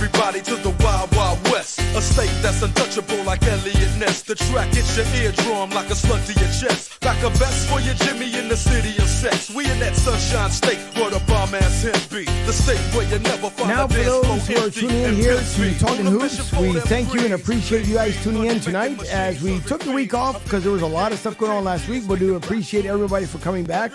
everybody to the Wild Wild West. A state that's untouchable like Elliot Ness. The track hits your eardrum like a slug to your chest. Like a vest for your Jimmy in the city of sex. We in that sunshine state where the bomb ass him be. The state where you never find now, a for dance those floor who are empty tuning in and here empty. to Talking On a Hoops, mission for we them thank you and freaks. appreciate you guys tuning in tonight. As we took the week off because there was a lot of stuff going on last week, but do appreciate everybody for coming back.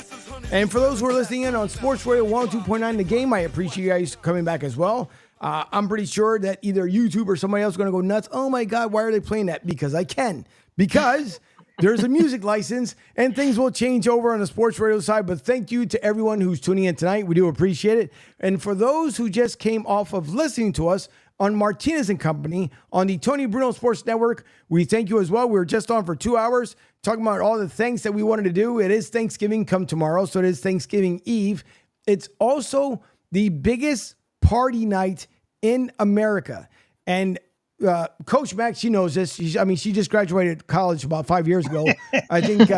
And for those who are listening in on Sports Radio 102.9 The Game, I appreciate you guys coming back as well. I'm pretty sure that either YouTube or somebody else is going to go nuts. Oh my God, why are they playing that? Because I can. Because there's a music license and things will change over on the sports radio side. But thank you to everyone who's tuning in tonight. We do appreciate it. And for those who just came off of listening to us on Martinez and Company on the Tony Bruno Sports Network, we thank you as well. We were just on for 2 hours talking about all the things that we wanted to do. It is Thanksgiving come tomorrow, so it is Thanksgiving Eve. It's also the biggest party night in America. And Coach Max, she knows this. She just graduated college about 5 years ago. I think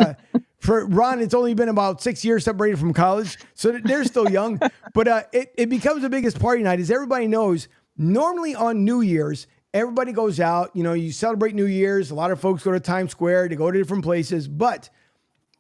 for Ron, it's only been about 6 years separated from college, so they're still young. But it becomes the biggest party night. As everybody knows, normally on New Year's, everybody goes out. You know, you celebrate New Year's. A lot of folks go to Times Square. They go to different places. But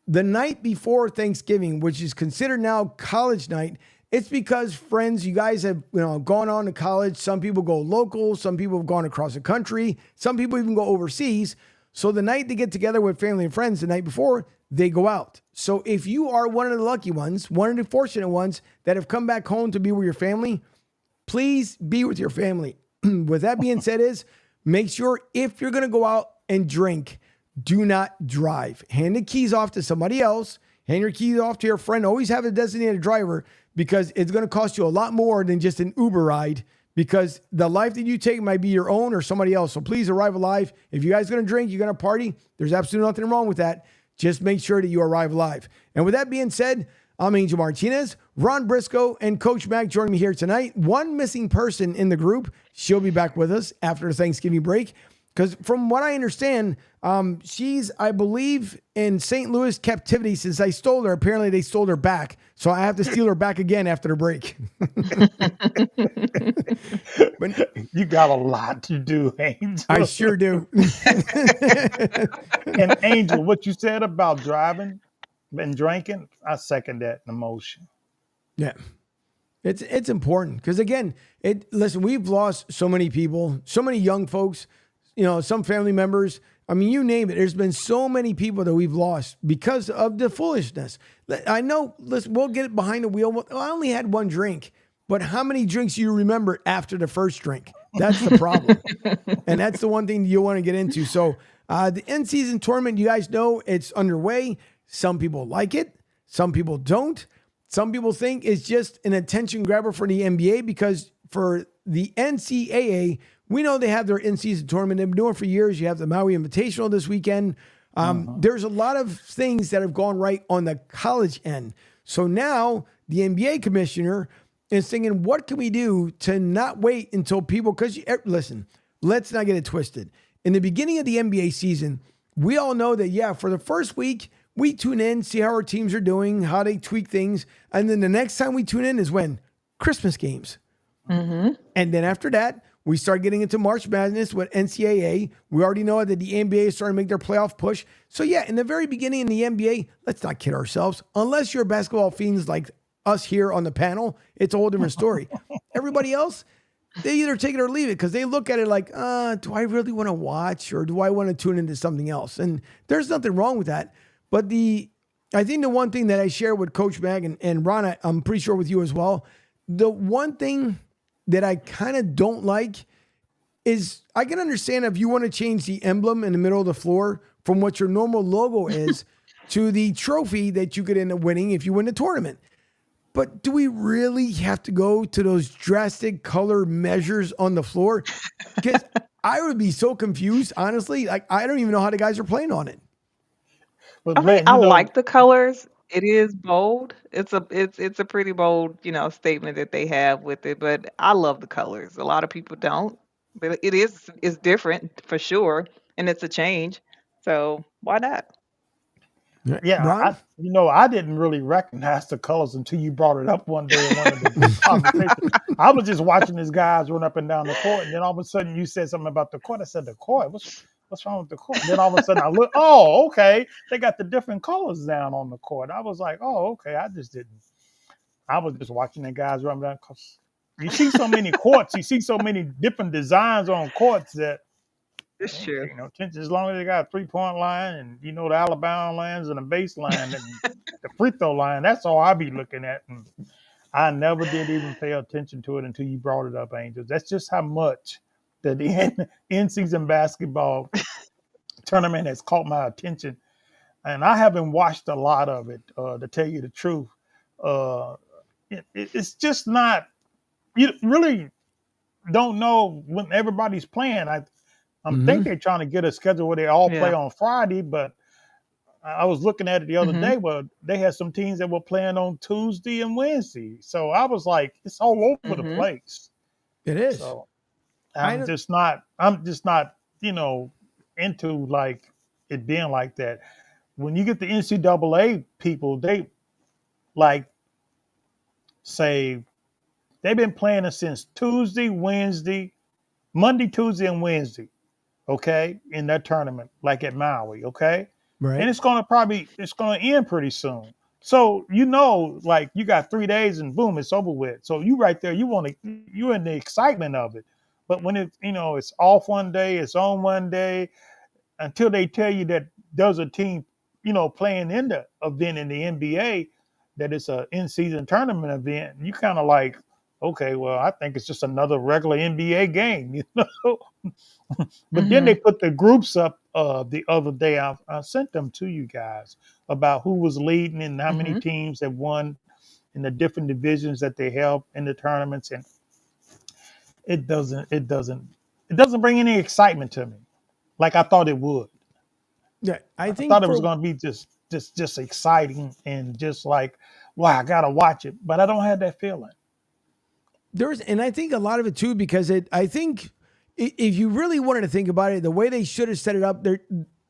the night before Thanksgiving, which is considered now college night, it's because, friends, you guys have gone on to college. Some people go local. Some people have gone across the country. Some people even go overseas. So the night they get together with family and friends, the night before, they go out. So if you are one of the lucky ones, one of the fortunate ones that have come back home to be with your family, please be with your family. With that being said, make sure if you're going to go out and drink, do not drive. Hand the keys off to somebody else. Hand your keys off to your friend. Always have a designated driver, because it's going to cost you a lot more than just an Uber ride, because the life that you take might be your own or somebody else. So please arrive alive. If you guys are going to drink, you're going to party, there's absolutely nothing wrong with that. Just make sure that you arrive alive. And with that being said, I'm Angel Martinez, Ron Briscoe, and Coach Mac joining me here tonight. One missing person in the group. She'll be back with us after the Thanksgiving break, because from what I understand, she's, I believe, in St. Louis captivity since I stole her. Apparently, they stole her back. So I have to steal her back again after the break. But you got a lot to do, Angel. I sure do. And Angel, what you said about driving and drinking, I second that emotion. Yeah. It's important because, again, listen, we've lost so many people, so many young folks, some family members. I mean, you name it. There's been so many people that we've lost because of the foolishness. I know, listen, we'll get behind the wheel. Well, I only had one drink, but how many drinks do you remember after the first drink? That's the problem. And that's the one thing you want to get into. So the in-season tournament, you guys know it's underway. Some people like it. Some people don't. Some people think it's just an attention grabber for the NBA, because for the NCAA, we know they have their in-season tournament. They've been doing it for years. You have the Maui Invitational this weekend. There's a lot of things that have gone right on the college end. So now the NBA commissioner is thinking, what can we do to not wait until people, because listen, let's not get it twisted. In the beginning of the NBA season, we all know that, for the first week, we tune in, see how our teams are doing, how they tweak things. And then the next time we tune in is when? Christmas games. Mm-hmm. And then after that, we start getting into March Madness with NCAA. We already know that the NBA is starting to make their playoff push. So in the very beginning in the NBA, let's not kid ourselves. Unless you're basketball fiends like us here on the panel, it's a whole different story. Everybody else, they either take it or leave it, because they look at it like, do I really want to watch, or do I want to tune into something else? And there's nothing wrong with that. But I think the one thing that I share with Coach Mag and Ron, I'm pretty sure with you as well, the one thing that I kind of don't like is, I can understand if you want to change the emblem in the middle of the floor from what your normal logo is to the trophy that you could end up winning if you win the tournament. But do we really have to go to those drastic color measures on the floor? Because I would be so confused, honestly. Like, I don't even know how the guys are playing on it. But I like the colors. It is bold. It's a pretty bold, statement that they have with it. But I love the colors. A lot of people don't. But it's different for sure, and it's a change. So why not? Yeah. Yeah, Ron? I didn't really recognize the colors until you brought it up one day in one of the group conversations. I was just watching these guys run up and down the court, and then all of a sudden you said something about the court. I said, "The court? What's wrong with the court?" And then all of a sudden I look, oh, okay, they got the different colors down on the court. I was like, oh, okay. I just didn't. I was just watching the guys run down because you see so many courts, you see so many different designs on courts that It's true. as long as they got a 3-point line and the Alabama lines and the baseline and the free throw line, that's all I be looking at. And I never did even pay attention to it until you brought it up, Angels. That's just how much the in-season basketball tournament has caught my attention. And I haven't watched a lot of it, to tell you the truth. Uh, it's just not, you really don't know when everybody's playing. I think they're trying to get a schedule where they all play Yeah. on Friday, but I was looking at it the other Mhm. day where they had some teams that were playing on Tuesday and Wednesday. So I was like, it's all over the Mhm. place. It is. So I I'm don't, just not into like it being like that. When you get the NCAA people, they like say they've been playing it since Tuesday, Wednesday, Monday, Tuesday, and Wednesday. Okay, in that tournament, like at Maui, okay? And right. it's gonna end pretty soon. So like you got 3 days and boom, it's over with. So you right there, you're in the excitement of it. But when it's off one day, it's on one day, until they tell you that there's a team, playing in the event in the NBA, that it's a in-season tournament event, you kind of like, okay, well, I think it's just another regular NBA game, But then they Mhm. put the groups up the other day. I sent them to you guys about who was leading and how many Mhm. teams have won in the different divisions that they held in the tournaments, and it doesn't bring any excitement to me like I thought it would. Yeah. I I think thought it was for going to be just exciting and just like, wow, I gotta watch it, but I don't have that feeling. and I think a lot of it too, because I think if you really wanted to think about it, the way they should have set it up,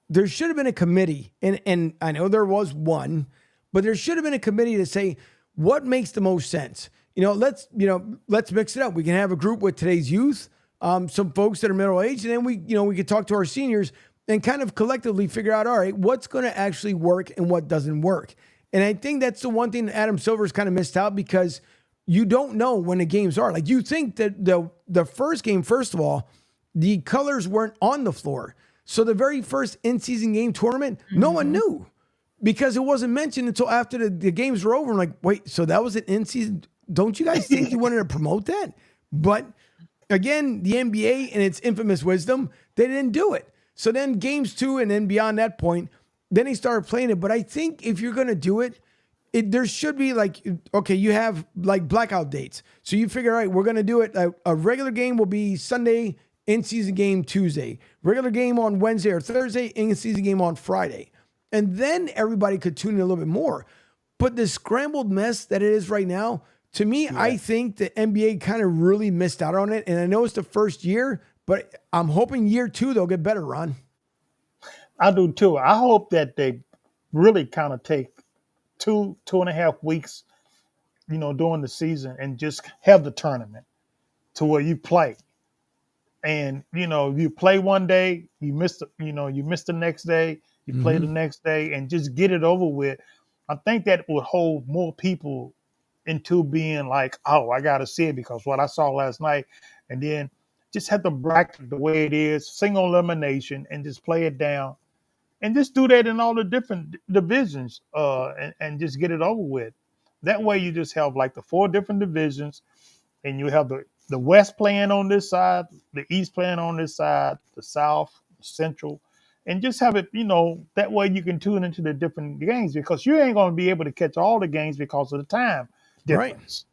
there should have been a committee, and I know there was one, but there should have been a committee to say what makes the most sense. Let's mix it up. We can have a group with today's youth, some folks that are middle aged, and then we could talk to our seniors and kind of collectively figure out, all right, what's going to actually work and what doesn't work. And I think that's the one thing that Adam Silver's kind of missed out, because you don't know when the games are. Like, you think that the first game, first of all, the colors weren't on the floor. So the very first in-season game tournament, no one Mhm. knew, because it wasn't mentioned until after the games were over. I'm like, wait, so that was an in-season? Don't you guys think you wanted to promote that? But again, the NBA in its infamous wisdom, they didn't do it. So then games 2 and then beyond that point, then they started playing it. But I think if you're going to do it, there should be like, okay, you have like blackout dates. So you figure, all right, we're going to do it. A regular game will be Sunday, in-season game Tuesday, regular game on Wednesday or Thursday, in-season game on Friday. And then everybody could tune in a little bit more. But the scrambled mess that it is right now, to me, Yeah, I think the NBA kind of really missed out on it. And I know it's the first year, but I'm hoping year 2 they'll get better, Ron. I do too. I hope that they really kind of take 2.5 weeks, during the season and just have the tournament to where you play. And you play one day, you miss the next day, you play the Mm-hmm. next day, and just get it over with. I think that would hold more people into being like, oh, I got to see it because what I saw last night, and then just have the bracket the way it is, single elimination, and just play it down, and just do that in all the different divisions, and just get it over with. That way, you just have like the 4 different divisions, and you have the West playing on this side, the East playing on this side, the South, Central, and just have it, that way you can tune into the different games because you ain't going to be able to catch all the games because of the time Right. difference.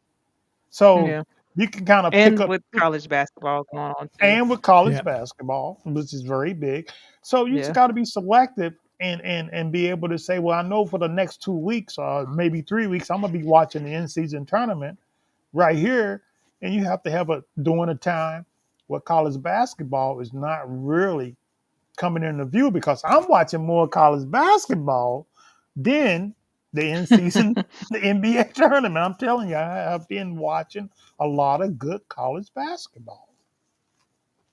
So Yeah. you can kind of pick And up, with college basketball going on too. and with college Yeah. basketball, which is very big. So you just Yeah. got to be selective and be able to say, well, I know for the next 2 weeks or maybe 3 weeks, I'm gonna be watching the in-season tournament right here, and you have to have a during a time where college basketball is not really coming into view because I'm watching more college basketball Then the in season, the NBA tournament. I'm telling you, I've been watching a lot of good college basketball.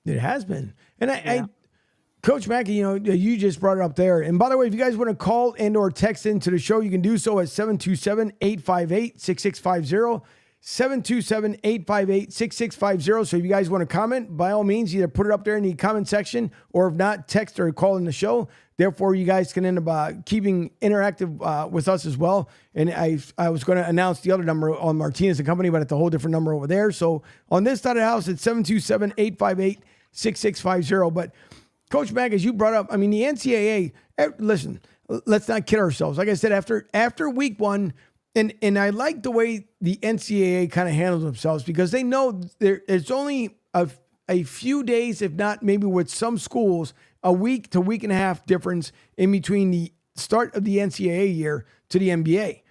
It has been. And Yeah. Coach Mackey, you just brought it up there. And by the way, if you guys want to call and or text into the show, you can do so at 727-858-6650. 727-858-6650. So if you guys want to comment, by all means, either put it up there in the comment section, or if not, text or call in the show. Therefore, you guys can end up keeping interactive with us as well. And I was going to announce the other number on Martinez and Company, but it's a whole different number over there. So on this side of the house, it's 727-858-6650. But Coach Mack, as you brought up, I mean, the NCAA, listen, let's not kid ourselves. Like I said, after week one, and I like the way the NCAA kind of handles themselves, because they know it's only a few days, if not maybe with some schools, a week to week and a half difference in between the start of the NCAA year to the NBA.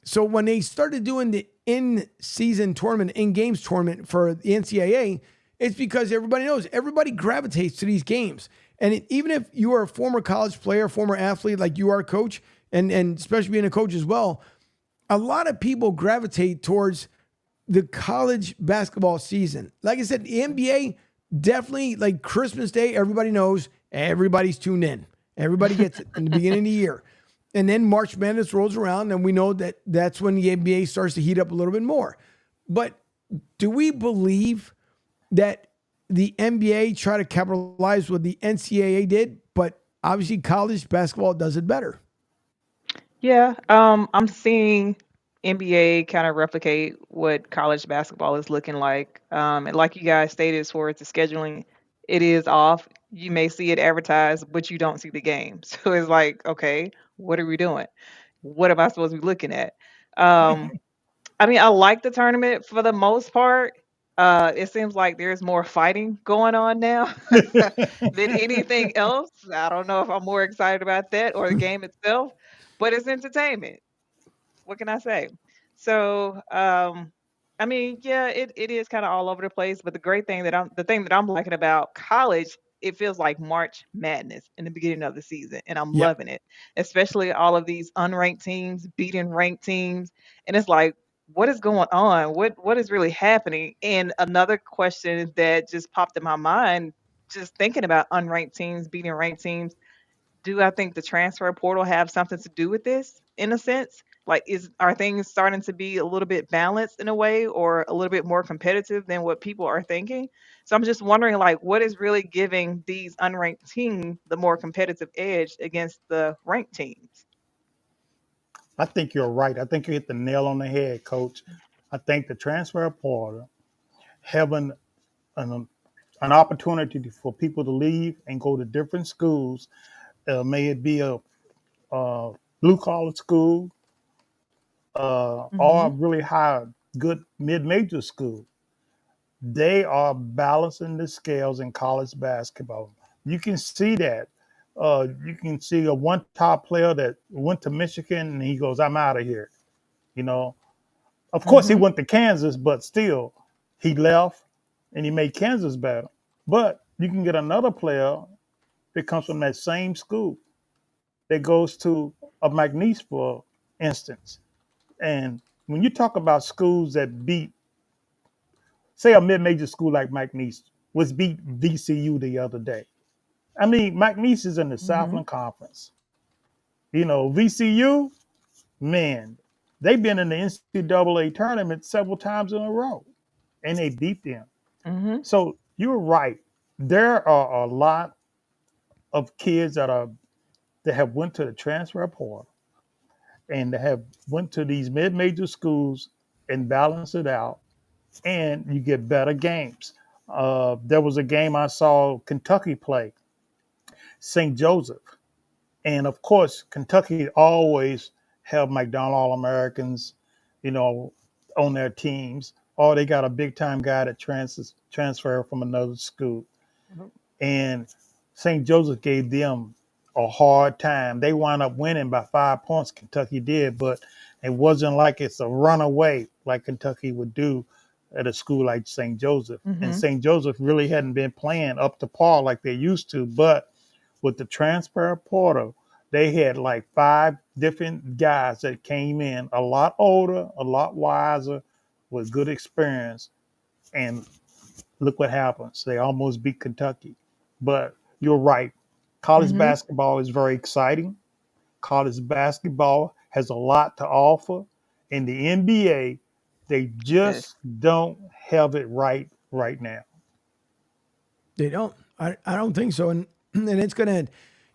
So when they started doing the in-season tournament, in-games tournament for the NCAA, it's because everybody knows, everybody gravitates to these games. And even if you are a former college player, former athlete like you are, Coach, and especially being a coach as well, a lot of people gravitate towards the college basketball season. Like I said, the NBA, definitely, like Christmas Day, everybody knows, everybody's tuned in. Everybody gets it in the beginning of the year. And then March Madness rolls around, and we know that that's when the NBA starts to heat up a little bit more. But do we believe that the NBA try to capitalize what the NCAA did, but obviously college basketball does it better? Yeah, I'm seeing NBA kind of replicate what college basketball is looking like. And like you guys stated, as far as the scheduling, it is off. You may see it advertised, but you don't see the game. So it's like, okay, what are we doing? What am I supposed to be looking at? Um, I mean, I like the tournament for the most part. It seems like there's more fighting going on now than anything else. I don't know if I'm more excited about that or the game itself, but it's entertainment. What can I say? So, I mean, yeah, it is kind of all over the place. But the thing that I'm liking about college, it feels like March Madness in the beginning of the season, and I'm Yep. loving it. Especially all of these unranked teams beating ranked teams, and it's like, what is going on? What is really happening? And another question that just popped in my mind, just thinking about unranked teams beating ranked teams, do I think the transfer portal have something to do with this in a sense? Like, is are things starting to be a little bit balanced in a way, or a little bit more competitive than what people are thinking? So I'm just wondering, like, what is really giving these unranked teams the more competitive edge against the ranked teams? I think you're right. I think you hit the nail on the head, Coach. I think the transfer portal having an, an opportunity for people to leave and go to different schools, may it be a blue collar school or a Mhm. really high, good mid major school. They are balancing the scales in college basketball. You can see that. You can see a one top player that went to Michigan and he goes, "I'm out of here." You know, of course he Mhm. went to Kansas, but still, he left and he made Kansas better. But you can get another player that comes from that same school that goes to a McNeese, for instance. And when you talk about schools that beat, say, a mid-major school like McNeese was beat VCU the other day. I mean, McNeese is in the Mhm. Southland Conference. VCU, man, they've been in the NCAA tournament several times in a row, and they beat them. Mhm. So you're right. There are a lot of kids that have went to the transfer portal and that have went to these mid-major schools and balance it out, and you get better games. There was a game I saw Kentucky play St. Joseph, and of course Kentucky always have McDonald All Americans, you know, on their teams, or they got a big time guy that transfer from another school. And St. Joseph gave them a hard time. They wound up winning by 5 points. Kentucky did, but it wasn't like it's a runaway like Kentucky would do at a school like St. Joseph. And Mhm. St. Joseph really hadn't been playing up to par like they used to. But with the transfer portal, they had like five different guys that came in a lot older, a lot wiser, with good experience, and look what happens. They almost beat Kentucky. But you're right. College Hmm. basketball is very exciting. College basketball has a lot to offer. In the NBA, they Yes. just don't have it right now. They don't. I don't think so. And it's gonna.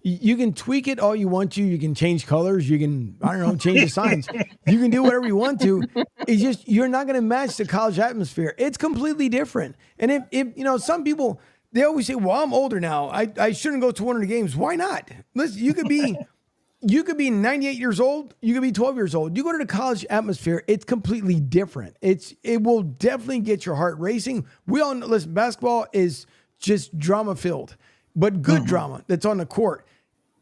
You can tweak it all you want to. You can change colors. You can, I don't know, change the signs. You can do whatever you want to. It's just you're not going to match the college atmosphere. It's completely different. And if some people, they always say, "Well, I'm older now. I shouldn't go to one of the games." Why not? Listen, you could be 98 years old. You could be 12 years old. You go to the college atmosphere, it's completely different. It will definitely get your heart racing. We all know, listen, basketball is just drama filled, but good drama that's on the court.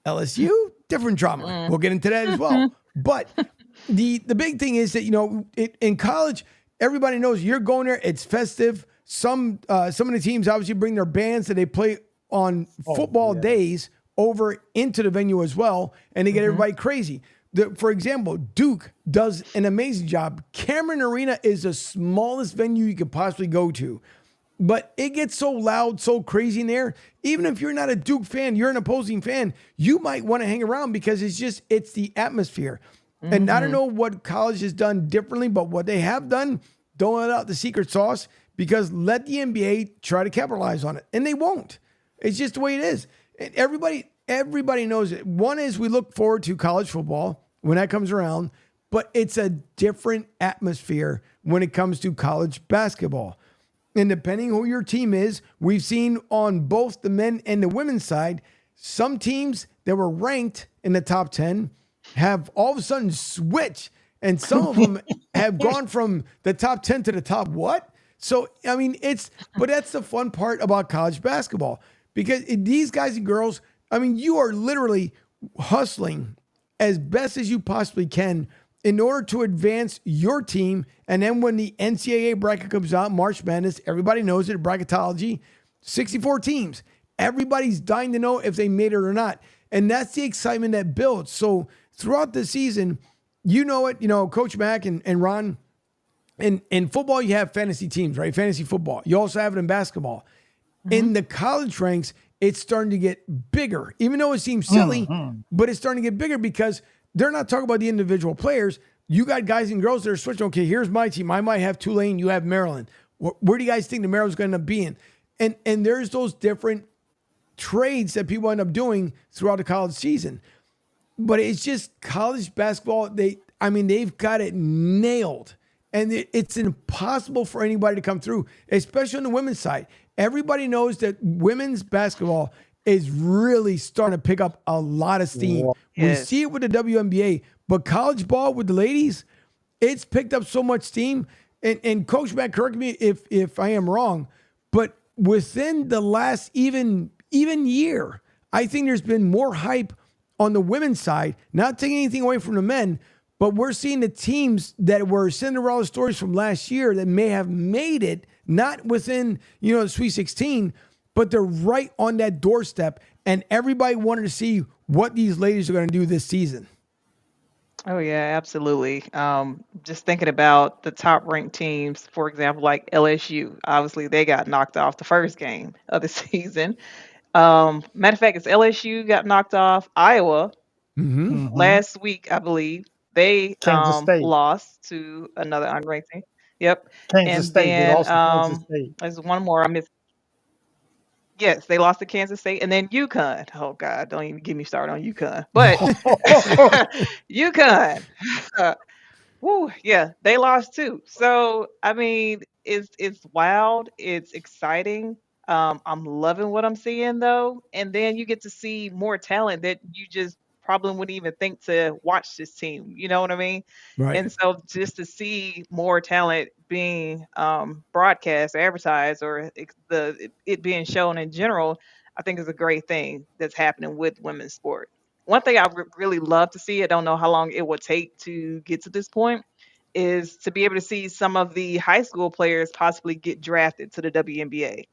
LSU, different drama. We'll get into that as well. But the big thing is that in college, everybody knows you're going there. It's festive. Some of the teams obviously bring their bands that they play on football days over into the venue as well, and they get everybody crazy. For example, Duke does an amazing job. Cameron Arena is the smallest venue you could possibly go to. But it gets so loud, so crazy in there. Even if you're not a Duke fan, you're an opposing fan, you might want to hang around because it's the atmosphere. And I don't know what college has done differently, but what they have done, don't let out the secret sauce because let the NBA try to capitalize on it. And they won't. It's just the way it is. And everybody knows it. One is we look forward to college football when that comes around, but it's a different atmosphere when it comes to college basketball. And depending who your team is, we've seen on both the men and the women's side, some teams that were ranked in the top 10 have all of a sudden switched. And some of them have gone from the top 10 to the top what? So, I mean, but that's the fun part about college basketball because these guys and girls, I mean, you are literally hustling as best as you possibly can in order to advance your team. And then when the NCAA bracket comes out, March Madness, everybody knows it, bracketology, 64 teams. Everybody's dying to know if they made it or not. And that's the excitement that builds. So throughout the season, Coach Mack and Ron, in football, you have fantasy teams, right? Fantasy football. You also have it in basketball. In the college ranks, it's starting to get bigger, even though it seems silly, but it's starting to get bigger because they're not talking about the individual players. You got guys and girls that are switching. Okay, here's my team. I might have Tulane. You have Maryland. Where do you guys think the Maryland's going to end up being? And there's those different trades that people end up doing throughout the college season. But it's just college basketball. They've got it nailed. And it's impossible for anybody to come through, especially on the women's side. Everybody knows that women's basketball is really starting to pick up a lot of steam. Yes. We see it with the WNBA, but college ball with the ladies, it's picked up so much steam. And Coach Matt, correct me if I am wrong, but within the last even year, I think there's been more hype on the women's side, not taking anything away from the men, but we're seeing the teams that were Cinderella stories from last year that may have made it, not within, the Sweet 16, but they're right on that doorstep. And everybody wanted to see what these ladies are going to do this season. Oh yeah, absolutely. Just thinking about the top ranked teams, for example, like LSU. Obviously, they got knocked off the first game of the season. Matter of fact, it's LSU got knocked off. Iowa last week, I believe, they Kansas State. lost to another unranked team. Yep. Kansas And State. They then lost to Kansas State. there's one more I missed. Yes, they lost to Kansas State, and then UConn. Oh God, don't even get me started on UConn. But UConn, woo, yeah, they lost too. So I mean, it's wild. It's exciting. I'm loving what I'm seeing though, and then you get to see more talent that you just probably wouldn't even think to watch this team. You know what I mean? Right. And so just to see more talent being broadcast, advertised, or it being shown in general, I think is a great thing that's happening with women's sport. One thing I would really love to see, I don't know how long it would take to get to this point, is to be able to see some of the high school players possibly get drafted to the WNBA,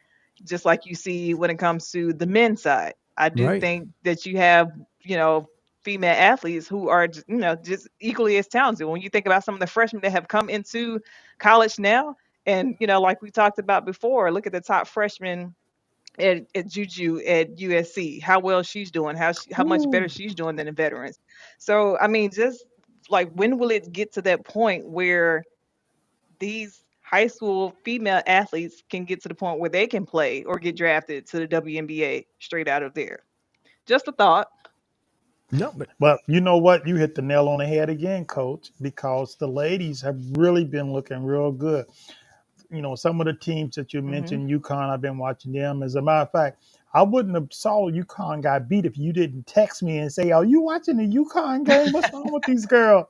just like you see when it comes to the men's side. I do Right. think that you have, you know, female athletes who are just equally as talented. When you think about some of the freshmen that have come into college now, and like we talked about before, look at the top freshman at Juju at USC, how well she's doing, how much better Ooh. she's doing than the veterans. So I mean, just like, when will it get to that point where these high school female athletes can get to the point where they can play or get drafted to the WNBA straight out of there? Just a thought. No, but Well, you know what? You hit the nail on the head again, Coach, because the ladies have really been looking real good. Some of the teams that you Hmm. mentioned, UConn, I've been watching them. As a matter of fact, I wouldn't have saw UConn got beat if you didn't text me and say, "Are you watching the UConn game? What's wrong with these girls?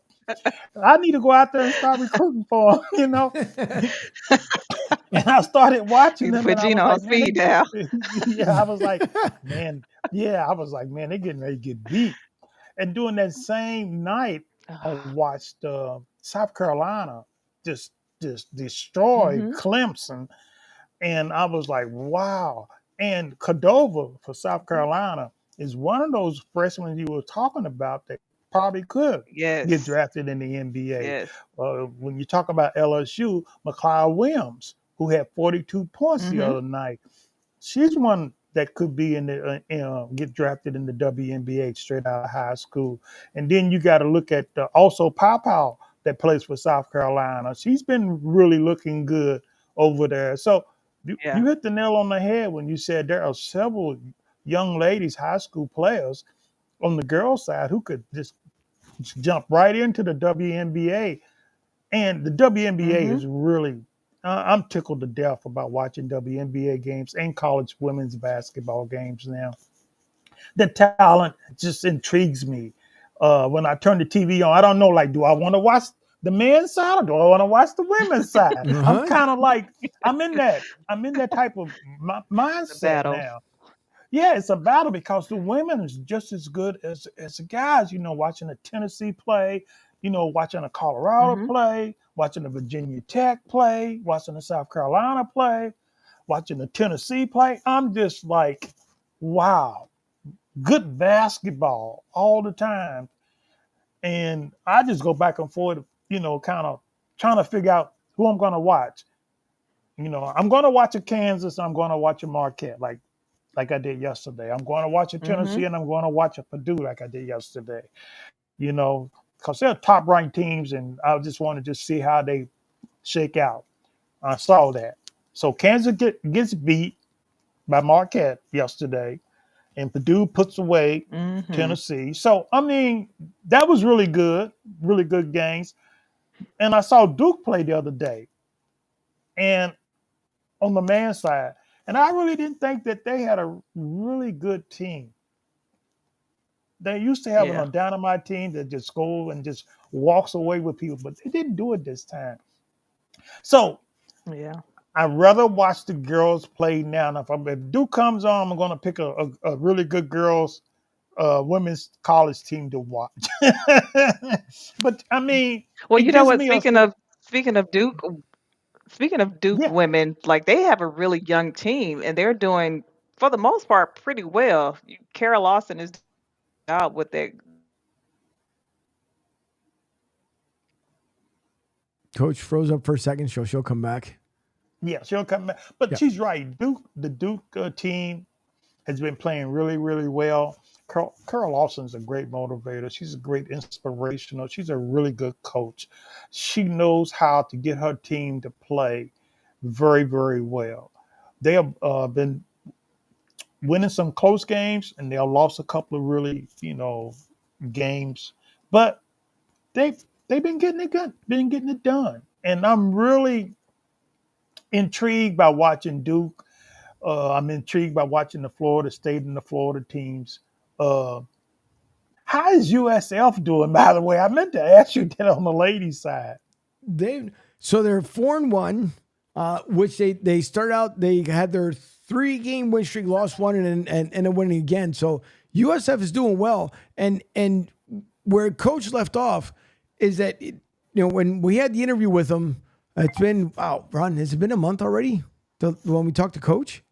I need to go out there and start recruiting for them." And I started watching Need to them, and put I was Gina on like, "Man, speed dial. yeah." I was like, "Man, yeah." I was like, "Man, they're getting ready to get beat." And during that same night, I watched South Carolina just destroy Hmm. Clemson, and I was like, "Wow!" And Cordova for South Carolina is one of those freshmen you were talking about that probably could get Yes. drafted in the NBA. Yes. When you talk about LSU, McLeod Williams, who had 42 points the Hmm. other night, she's one that could be in the get drafted in the WNBA straight out of high school. And then you got to look at also Pow that plays for South Carolina. She's been really looking good over there. So Yeah. you hit the nail on the head when you said there are several young ladies, high school players on the girls' side who could just jump right into the WNBA. And the WNBA Hmm. is really, I'm tickled to death about watching WNBA games and college women's basketball games now. The talent just intrigues me. When I turn the TV on, I don't know, like, do I want to watch the men's side or do I want to watch the women's side? I'm uh-huh. kind of like, I'm in that type of The mindset battle. now. Yeah, it's a battle because the women is just as good as the guys. Watching a Tennessee play, watching a Colorado Hmm. play, watching a Virginia Tech play, watching a South Carolina play, watching the Tennessee play. I'm just like, wow, good basketball all the time. And I just go back and forth, kind of trying to figure out who I'm going to watch. I'm going to watch a Kansas. I'm going to watch a Marquette. Like I did yesterday. I'm going to watch a Hmm. Tennessee and I'm going to watch a Purdue like I did yesterday. Because they're top ranked teams, and I just want to just see how they shake out. I saw that. So Kansas gets beat by Marquette yesterday, and Purdue puts away Hmm. Tennessee. So I mean, that was really good games. And I saw Duke play the other day, and on the man side, and I really didn't think that they had a really good team. They used to have Yeah. a dynamite team that just goes and just walks away with people, but they didn't do it this time. So Yeah. I'd rather watch the girls play now. And if Duke comes on, I'm going to pick a really good girls women's college team to watch. But I mean, Well, it you know gives what? me a Speaking of Duke yeah, women, like, they have a really young team and they're doing, for the most part, pretty well. Kara Lawson is doing a job with that. Coach froze up for a second. She'll come back. yeah, she'll come back. But Yeah. she's right. The Duke team has been playing really, really well. Carol Lawson's a great motivator. She's a great inspirational. She's a really good coach. She knows how to get her team to play very, very well. They have been winning some close games, and they have lost a couple of really, games. But they've been getting it done. And I'm really intrigued by watching Duke. I'm intrigued by watching the Florida State and the Florida teams. Uh, how is USF doing, by the way? I meant to ask you that on the ladies' side. They're 4-1, which they started out. They had their 3-game win streak, lost one, and then winning again. So USF is doing well. And where Coach left off is that when we had the interview with him, it's been Ron. Has it been a month already? When we talked to Coach?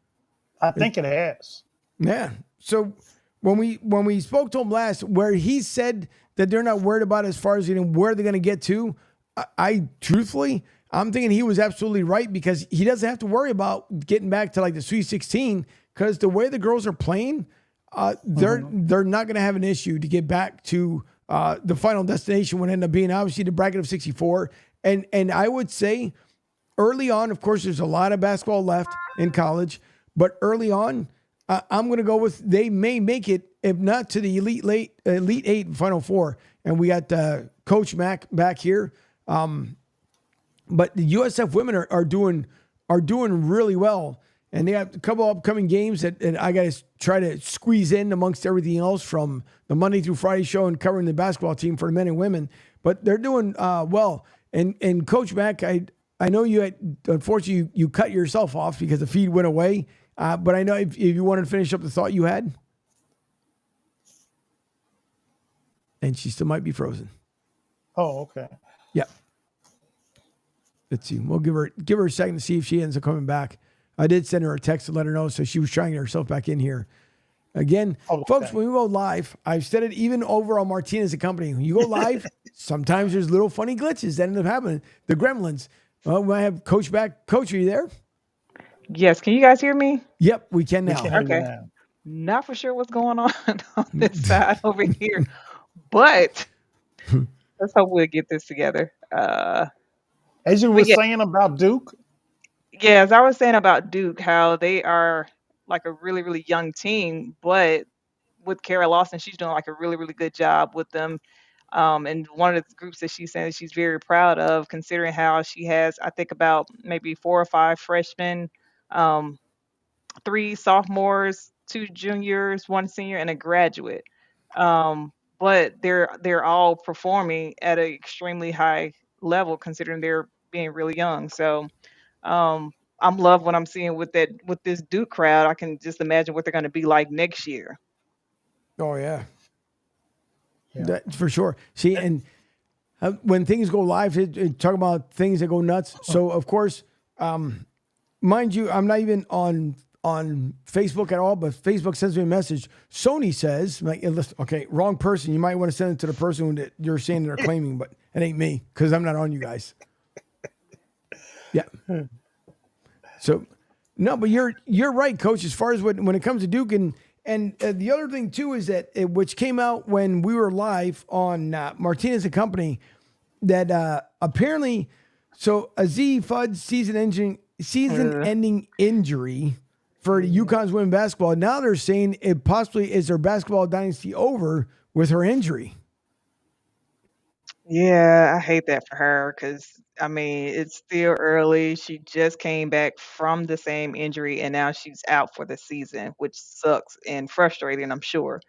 I think it has. Yeah. So when we spoke to him last, where he said that they're not worried about as far as where they're going to get to, I truthfully, I'm thinking he was absolutely right, because he doesn't have to worry about getting back to like the Sweet 16, because the way the girls are playing, they're not going to have an issue to get back to the final destination, would end up being obviously the bracket of 64. And I would say early on, of course, there's a lot of basketball left in college, but early on, I'm going to go with they may make it, if not to the Elite Eight and Final Four. And we got Coach Mack back here. But the USF women are doing really well, and they have a couple upcoming games that I got to try to squeeze in amongst everything else from the Monday through Friday show and covering the basketball team for the men and women. But they're doing well. And Coach Mack, I know you had, unfortunately you cut yourself off because the feed went away. But I know if you wanted to finish up the thought you had, and she still might be frozen. Oh, okay. Yeah. Let's see. We'll give her a second to see if she ends up coming back. I did send her a text to let her know, so she was trying to get herself back in here. Again, folks, when we go live, I've said it even over on Martinez and Company. When you go live, sometimes there's little funny glitches that end up happening. The gremlins. Well, we might have Coach back. Coach, are you there? Yes. Can you guys hear me? Yep, we can now. Okay. Not for sure what's going on this side over here, but let's hope we'll get this together. As you were saying about Duke? Yeah, as I was saying about Duke, how they are like a really, really young team, but with Kara Lawson, she's doing like a really, really good job with them. And one of the groups that she's saying she's very proud of, considering how she has, I think, about maybe 4 or 5 freshmen, 3 sophomores, 2 juniors, 1 senior, and a graduate. But they're all performing at an extremely high level, considering they're being really young. So I'm love what I'm seeing with this Duke crowd. I can just imagine what they're going to be like next year. Oh yeah. That, for sure. See, and when things go live, talk about things that go nuts. So of course, mind you, I'm not even on Facebook at all, but Facebook sends me a message. Sony says, like, okay, wrong person. You might want to send it to the person that you're saying they're claiming, but it ain't me because I'm not on you guys. Yeah. So, no, but you're right, Coach. As far as when it comes to Duke, and the other thing too is that which came out when we were live on Martinez and Company, that apparently, so a Fudd season-ending injury for UConn's women's basketball. Now they're saying it possibly is their basketball dynasty over with her injury. Yeah, I hate that for her because, I mean, it's still early. She just came back from the same injury and now she's out for the season, which sucks and frustrating, I'm sure.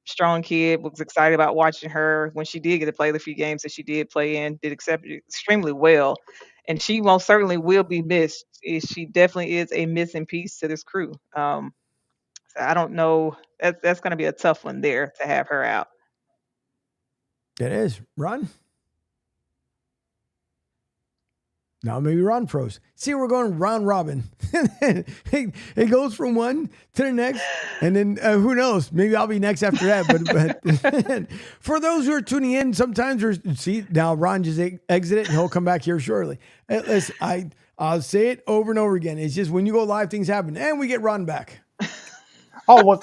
Strong kid, was excited about watching her when she did get to play the few games that she did play in, did extremely well. And she most certainly will be missed. She definitely is a missing piece to this crew. So I don't know. That's going to be a tough one there to have her out. It is. Ron? Now maybe Ron froze. See, we're going round robin. It goes from one to the next, and then who knows? Maybe I'll be next after that. But for those who are tuning in, sometimes now Ron just exited, and he'll come back here shortly. Listen, I'll say it over and over again. It's just when you go live, things happen, and we get Ron back. Oh,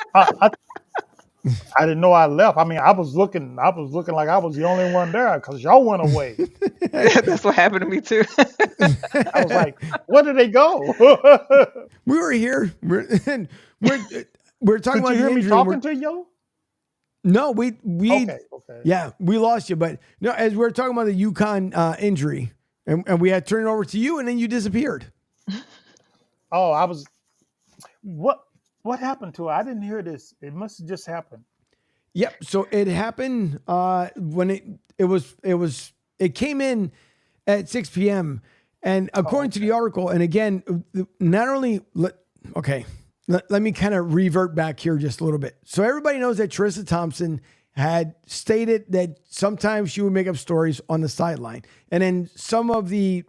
I didn't know I left. I mean, I was looking like I was the only one there because y'all went away. That's what happened to me too. I was like, where did they go? We were here. We're talking Did about you hear me injury. talking to you? No, we Okay. Yeah, we lost you. But no, as we were talking about the UConn injury, and we had turned it over to you, and then you disappeared. Oh, I was. What happened to her? I didn't hear this. It must have just happened. Yep. So it happened when it came in at 6 p.m. And according to the article, and again, not only let me kind of revert back here just a little bit. So everybody knows that Trissa Thompson had stated that sometimes she would make up stories on the sideline, and then some of the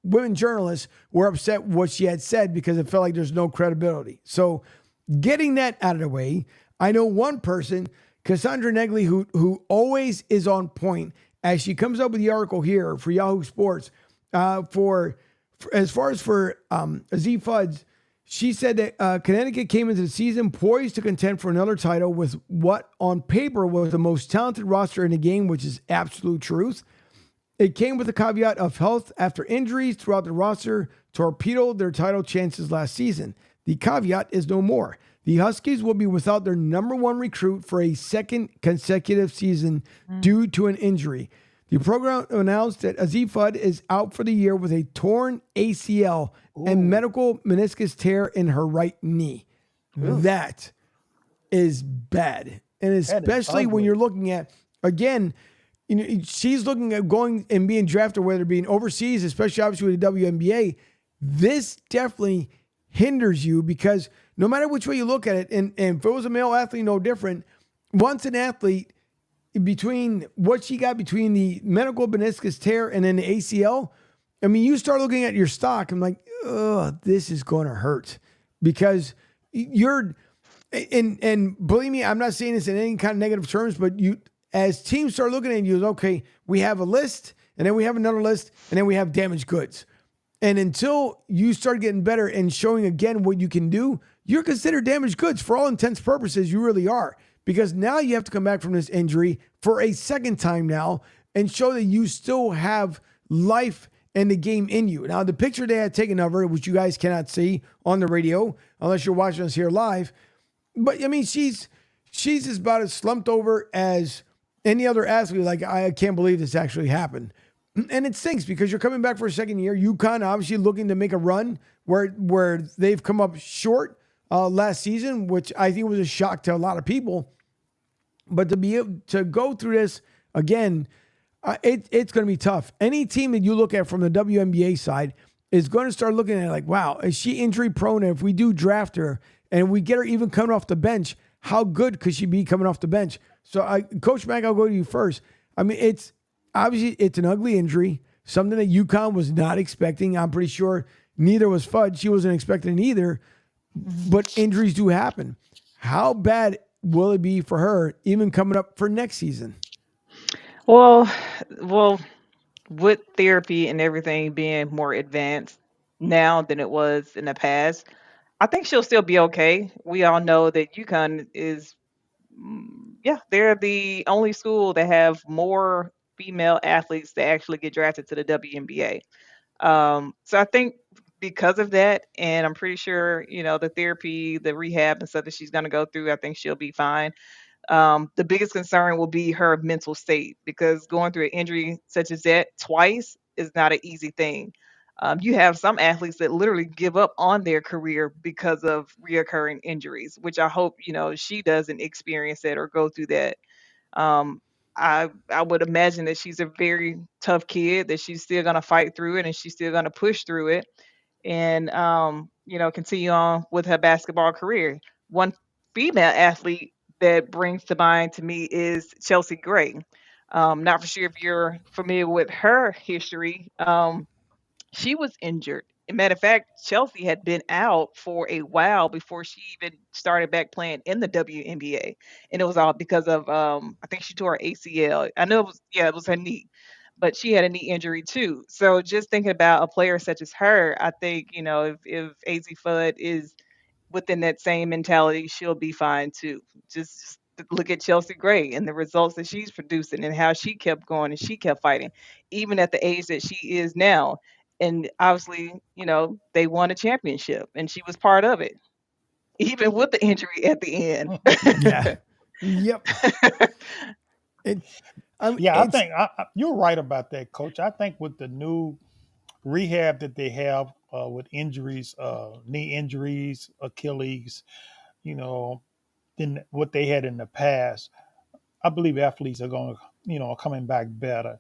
women journalists were upset what she had said because it felt like there's no credibility. So Getting that out of the way, I know one person, Cassandra Negley, who always is on point as she comes up with the article here for Yahoo Sports. For as far as for Z Fuds, she said that Connecticut came into the season poised to contend for another title with what on paper was the most talented roster in the game, which is absolute truth. It came with the caveat of health after injuries throughout the roster torpedoed their title chances last season. The caveat is no more. The Huskies will be without their number one recruit for a second consecutive season due to an injury. The program announced that Azif Fudd is out for the year with a torn ACL and medical meniscus tear in her right knee. That is bad. And especially when you're looking at, again, she's looking at going and being drafted, whether being overseas, especially obviously with the WNBA. This definitely hinders you because no matter which way you look at it, and if it was a male athlete, no different. Once an athlete, between what she got between the medical meniscus tear and then the ACL, I mean, you start looking at your stock. I'm like, this is going to hurt because you're, and believe me, I'm not saying this in any kind of negative terms, but as teams start looking at you, okay, we have a list, and then we have another list, and then we have damaged goods. And until you start getting better and showing again what you can do, you're considered damaged goods. For all intents and purposes, you really are. Because now you have to come back from this injury for a second time now and show that you still have life and the game in you. Now, the picture they had taken of her, which you guys cannot see on the radio, unless you're watching us here live. But, I mean, she's about as slumped over as any other athlete. Like, I can't believe this actually happened. And it stinks because you're coming back for a second year. UConn obviously looking to make a run where they've come up short last season, which I think was a shock to a lot of people. But to be able to go through this again, it's going to be tough. Any team that you look at from the WNBA side is going to start looking at it like, wow, is she injury prone? And if we do draft her and we get her even coming off the bench, how good could she be coming off the bench? So, Coach Mack, I'll go to you first. I mean, it's an ugly injury, something that UConn was not expecting. I'm pretty sure neither was Fudd. She wasn't expecting it either. But injuries do happen. How bad will it be for her even coming up for next season? Well, with therapy and everything being more advanced now than it was in the past, I think she'll still be okay. We all know that UConn is, they're the only school that have more female athletes that actually get drafted to the WNBA. So I think because of that, and I'm pretty sure, the therapy, the rehab and stuff that she's going to go through, I think she'll be fine. The biggest concern will be her mental state because going through an injury such as that twice is not an easy thing. You have some athletes that literally give up on their career because of reoccurring injuries, which I hope, she doesn't experience that or go through that. Um, I would imagine that she's a very tough kid, that she's still gonna fight through it and she's still gonna push through it and continue on with her basketball career. One female athlete that brings to mind to me is Chelsea Gray. Not for sure if you're familiar with her history. She was injured. As a matter of fact, Chelsea had been out for a while before she even started back playing in the WNBA, and it was all because of I think she tore her ACL. I know it was her knee, but she had a knee injury too. So just thinking about a player such as her, I think if AZ Fudd is within that same mentality, she'll be fine too. Just look at Chelsea Gray and the results that she's producing and how she kept going and she kept fighting, even at the age that she is now. And obviously, they won a championship and she was part of it, even with the injury at the end. Yeah. Yep. I think you're right about that, Coach. I think with the new rehab that they have with injuries, knee injuries, Achilles, than what they had in the past, I believe athletes are going to, coming back better.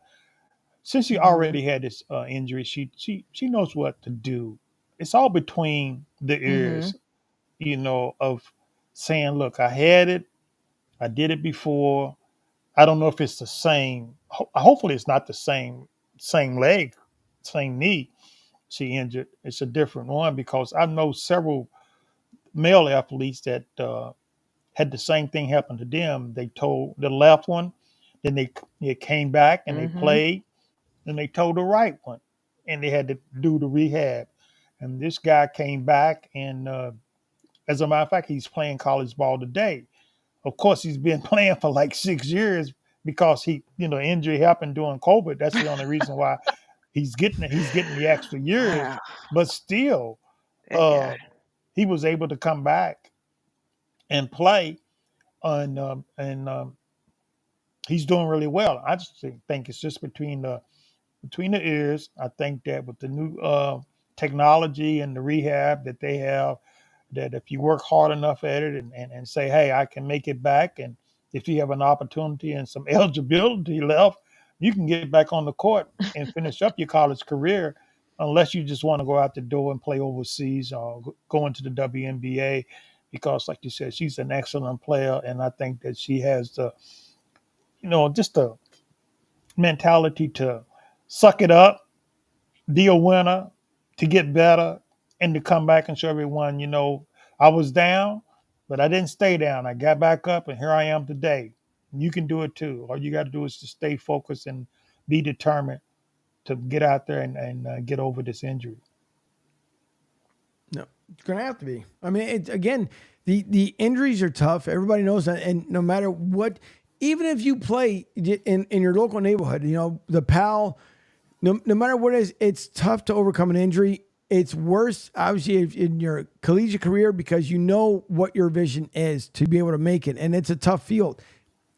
Since she already had this injury, she knows what to do. It's all between the Hmm. ears, of saying, "Look, I had it. I did it before. I don't know if it's the same. Hopefully, it's not the same leg, same knee she injured. It's a different one because I know several male athletes that had the same thing happen to them. They told the left one, then they came back and they Mm-hmm. played, and they told the right one, and they had to do the rehab. And this guy came back, and as a matter of fact, he's playing college ball today. Of course, he's been playing for like 6 years because injury happened during COVID. That's the only reason why he's getting the extra years. Wow, But still, that guy. uh, he was able to come back and play, and he's doing really well. I just think it's just between the ears. I think that with the new technology and the rehab that they have, that if you work hard enough at it and say, hey, I can make it back, and if you have an opportunity and some eligibility left, you can get back on the court and finish up your college career, unless you just want to go out the door and play overseas or go into the WNBA, because like you said, she's an excellent player, and I think that she has just the mentality to suck it up, be a winner, to get better, and to come back and show everyone, I was down, but I didn't stay down. I got back up, and here I am today. You can do it too. All you got to do is to stay focused and be determined to get out there and get over this injury. No, it's going to have to be. I mean, again, the injuries are tough. Everybody knows that. And no matter what, even if you play in your local neighborhood, the PAL, no matter what it is, it's tough to overcome an injury. It's worse, obviously, in your collegiate career, because you know what your vision is to be able to make it. And it's a tough field.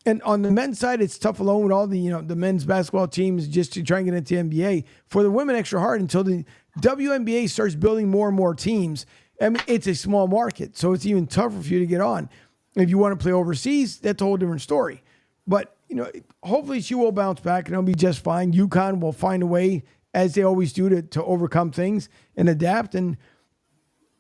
And on the men's side, it's tough alone with all the men's basketball teams just to try and get into the NBA. For the women, extra hard until the WNBA starts building more and more teams. I mean, it's a small market, so it's even tougher for you to get on. If you want to play overseas, that's a whole different story. But, hopefully she will bounce back and it'll be just fine. UConn will find a way, as they always do, to overcome things and adapt. And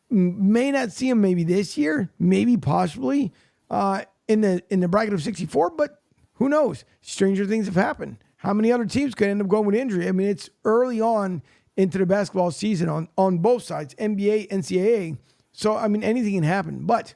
may not see them maybe this year, maybe possibly in the bracket of 64, but who knows? Stranger things have happened. How many other teams could end up going with injury? I mean, it's early on into the basketball season on both sides, NBA, NCAA. So, I mean, anything can happen. But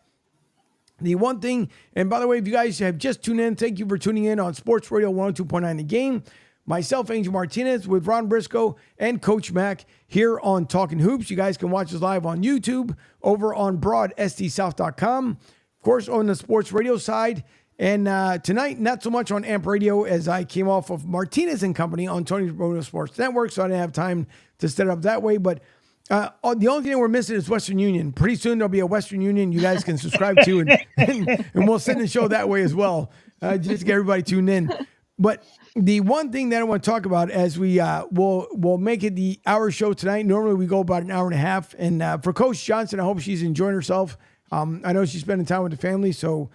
the one thing, and by the way, if you guys have just tuned in, thank you for tuning in on Sports Radio 102.9 The Game. Myself, Angel Martinez, with Ron Briscoe and Coach Mack here on Talking Hoops. You guys can watch us live on YouTube, over on broadsdsouth.com. Of course, on the sports radio side. And tonight, not so much on AMP Radio, as I came off of Martinez and Company on Tony's Roto Sports Network, so I didn't have time to set it up that way. But the only thing we're missing is Western Union. Pretty soon there'll be a Western Union you guys can subscribe to, and we'll send the show that way as well, just to get everybody tuned in. But the one thing that I want to talk about, as we we'll make it the hour show tonight. Normally we go about an hour and a half. And for Coach Johnson, I hope she's enjoying herself. I know she's spending time with the family, so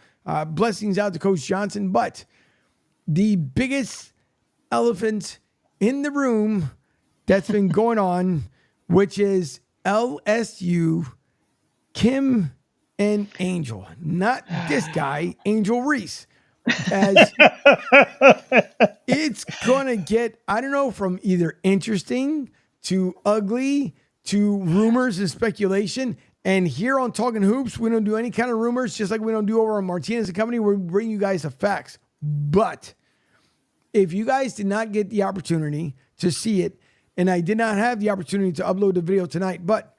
blessings out to Coach Johnson. But the biggest elephant in the room that's been going on, which is LSU, Kim and Angel. Not this guy, Angel Reese. As it's going to get, I don't know, from either interesting to ugly to rumors and speculation. And here on Talking Hoops, we don't do any kind of rumors, just like we don't do over on Martinez and Company. We bring you guys the facts. But if you guys did not get the opportunity to see it, and I did not have the opportunity to upload the video tonight, but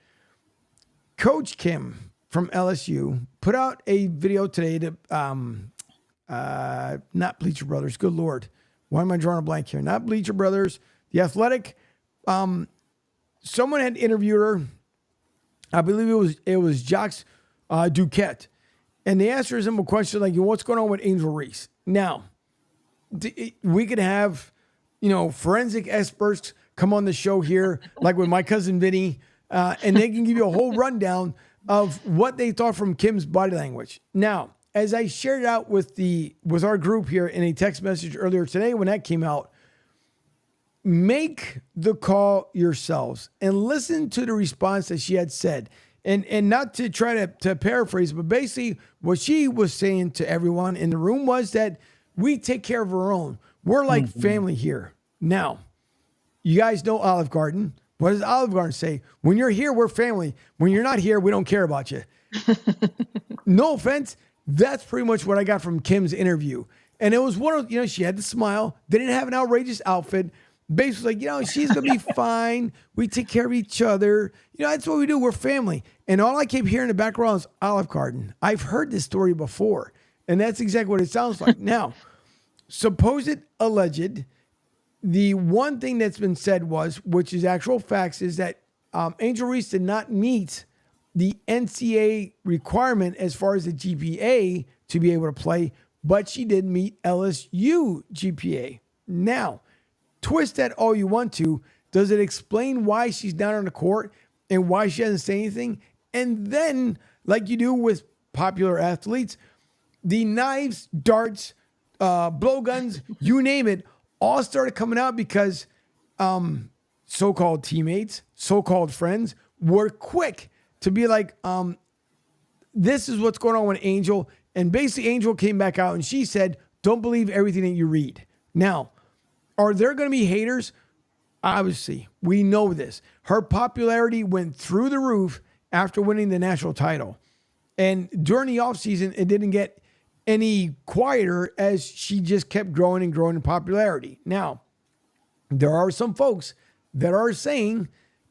Coach Kim from LSU put out a video today to, not Bleacher Brothers, good Lord. Why am I drawing a blank here? Not Bleacher Brothers, The Athletic. Someone had interviewed her. I believe it was Jacques Duquette. And they asked her a simple question like, what's going on with Angel Reese? Now, we could have, forensic experts come on the show here, like with my cousin Vinny, and they can give you a whole rundown of what they thought from Kim's body language. Now, as I shared out with our group here in a text message earlier today when that came out, make the call yourselves and listen to the response that she had said. And not to try to paraphrase, but basically what she was saying to everyone in the room was that we take care of our own. We're like family here. Now, you guys know Olive Garden. What does Olive Garden say? When you're here, we're family. When you're not here, we don't care about you. No offense. That's pretty much what I got from Kim's interview. And it was one of, she had the smile, didn't have an outrageous outfit. Basically, like, she's going to be fine. We take care of each other. That's what we do. We're family. And all I kept hearing in the background is Olive Garden. I've heard this story before. And that's exactly what it sounds like. Now, supposed alleged, the one thing that's been said was, which is actual facts, is that Angel Reese did not meet the NCAA requirement as far as the GPA to be able to play, but she did meet LSU GPA. Now, twist that all you want to. Does it explain why she's down on the court and why she hasn't said anything? And then, like you do with popular athletes, the knives, darts, blowguns, you name it, all started coming out because so-called teammates, so-called friends were quick to be like, this is what's going on with Angel. And basically Angel came back out and she said, don't believe everything that you read. Now, are there going to be haters? Obviously, we know this. Her popularity went through the roof after winning the national title. And during the offseason, it didn't get any quieter as she just kept growing and growing in popularity. Now, there are some folks that are saying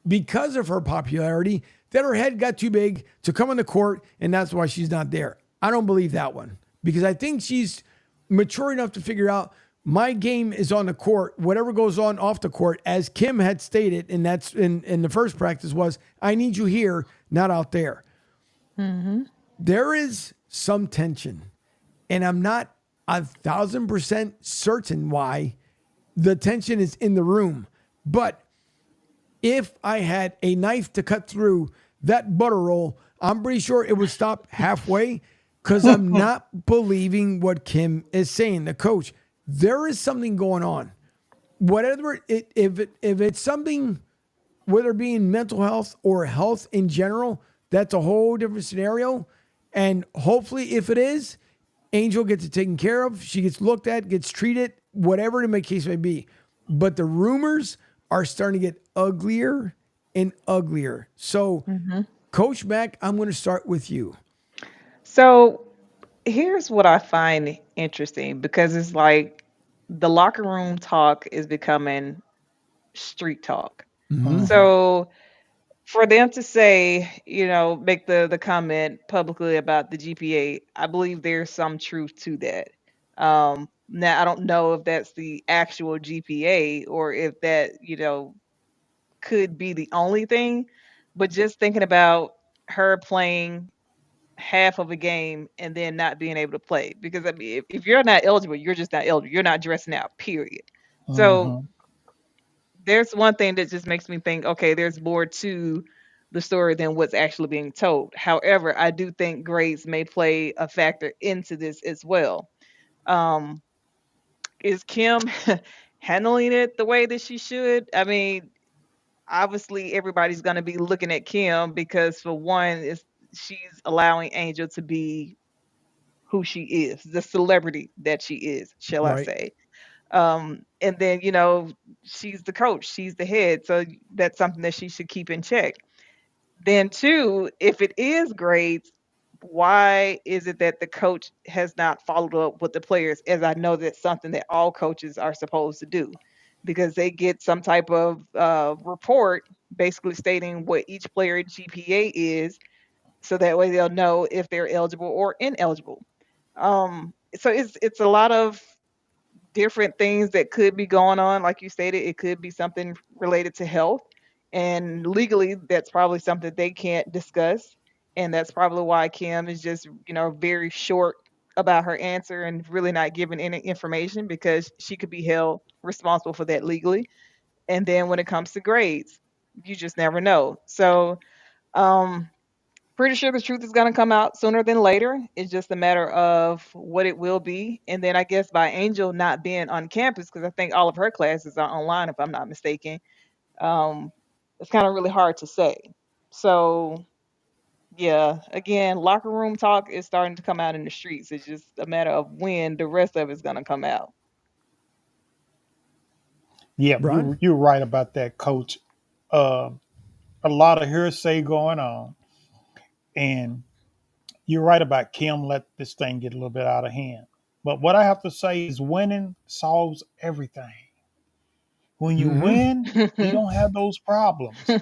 because of her popularity that her head got too big to come on the court and that's why she's not there. I don't believe that one because I think she's mature enough to figure out my game is on the court. Whatever goes on off the court, as Kim had stated, and that's in the first practice was, I need you here, not out there. Mm-hmm. There is some tension. And I'm not 1,000% certain why the tension is in the room. But if I had a knife to cut through that butter roll, I'm pretty sure it would stop halfway because I'm not believing what Kim is saying, the coach. There is something going on. Whatever if it's something, whether it being mental health or health in general, that's a whole different scenario. And hopefully, if it is, Angel gets it taken care of. She gets looked at, gets treated, whatever the case may be. But the rumors are starting to get uglier and uglier. So, Coach Mack, I'm going to start with you. So here's what I find interesting because it's like the locker room talk is becoming street talk. So for them to say, make the comment publicly about the GPA, I believe there's some truth to that. Now I don't know if that's the actual GPA or if that, could be the only thing, but just thinking about her playing half of a game and then not being able to play because I mean if you're not eligible, you're just not eligible. You're not dressing out, period. So there's one thing that just makes me think, okay, there's more to the story than what's actually being told. However, I do think grades may play a factor into this as well. Um, is Kim handling it the way that she should? I mean, obviously everybody's going to be looking at Kim because for one, is she's allowing Angel to be who she is, the celebrity that she is, shall I Right. say. And then, she's the coach, she's the head. So that's something that she should keep in check. Then, two, if it is grades, why is it that the coach has not followed up with the players? As I know that's something that all coaches are supposed to do because they get some type of report basically stating what each player GPA is. So that way they'll know if they're eligible or ineligible. So it's a lot of different things that could be going on. Like you stated, it could be something related to health. And legally, that's probably something they can't discuss. And that's probably why Kim is just, very short about her answer and really not giving any information because she could be held responsible for that legally. And then when it comes to grades, you just never know. So, um, pretty sure the truth is going to come out sooner than later. It's just a matter of what it will be. And then I guess by Angel not being on campus, because I think all of her classes are online, if I'm not mistaken, um, it's kind of really hard to say. So, yeah, again, locker room talk is starting to come out in the streets. It's just a matter of when the rest of it's going to come out. Yeah, Brian? you're right about that, Coach. uh, a lot of hearsay going on, and you're right about Kim let this thing get a little bit out of hand. But what I have to say is winning solves everything. When you Mm-hmm. win, you don't have those problems.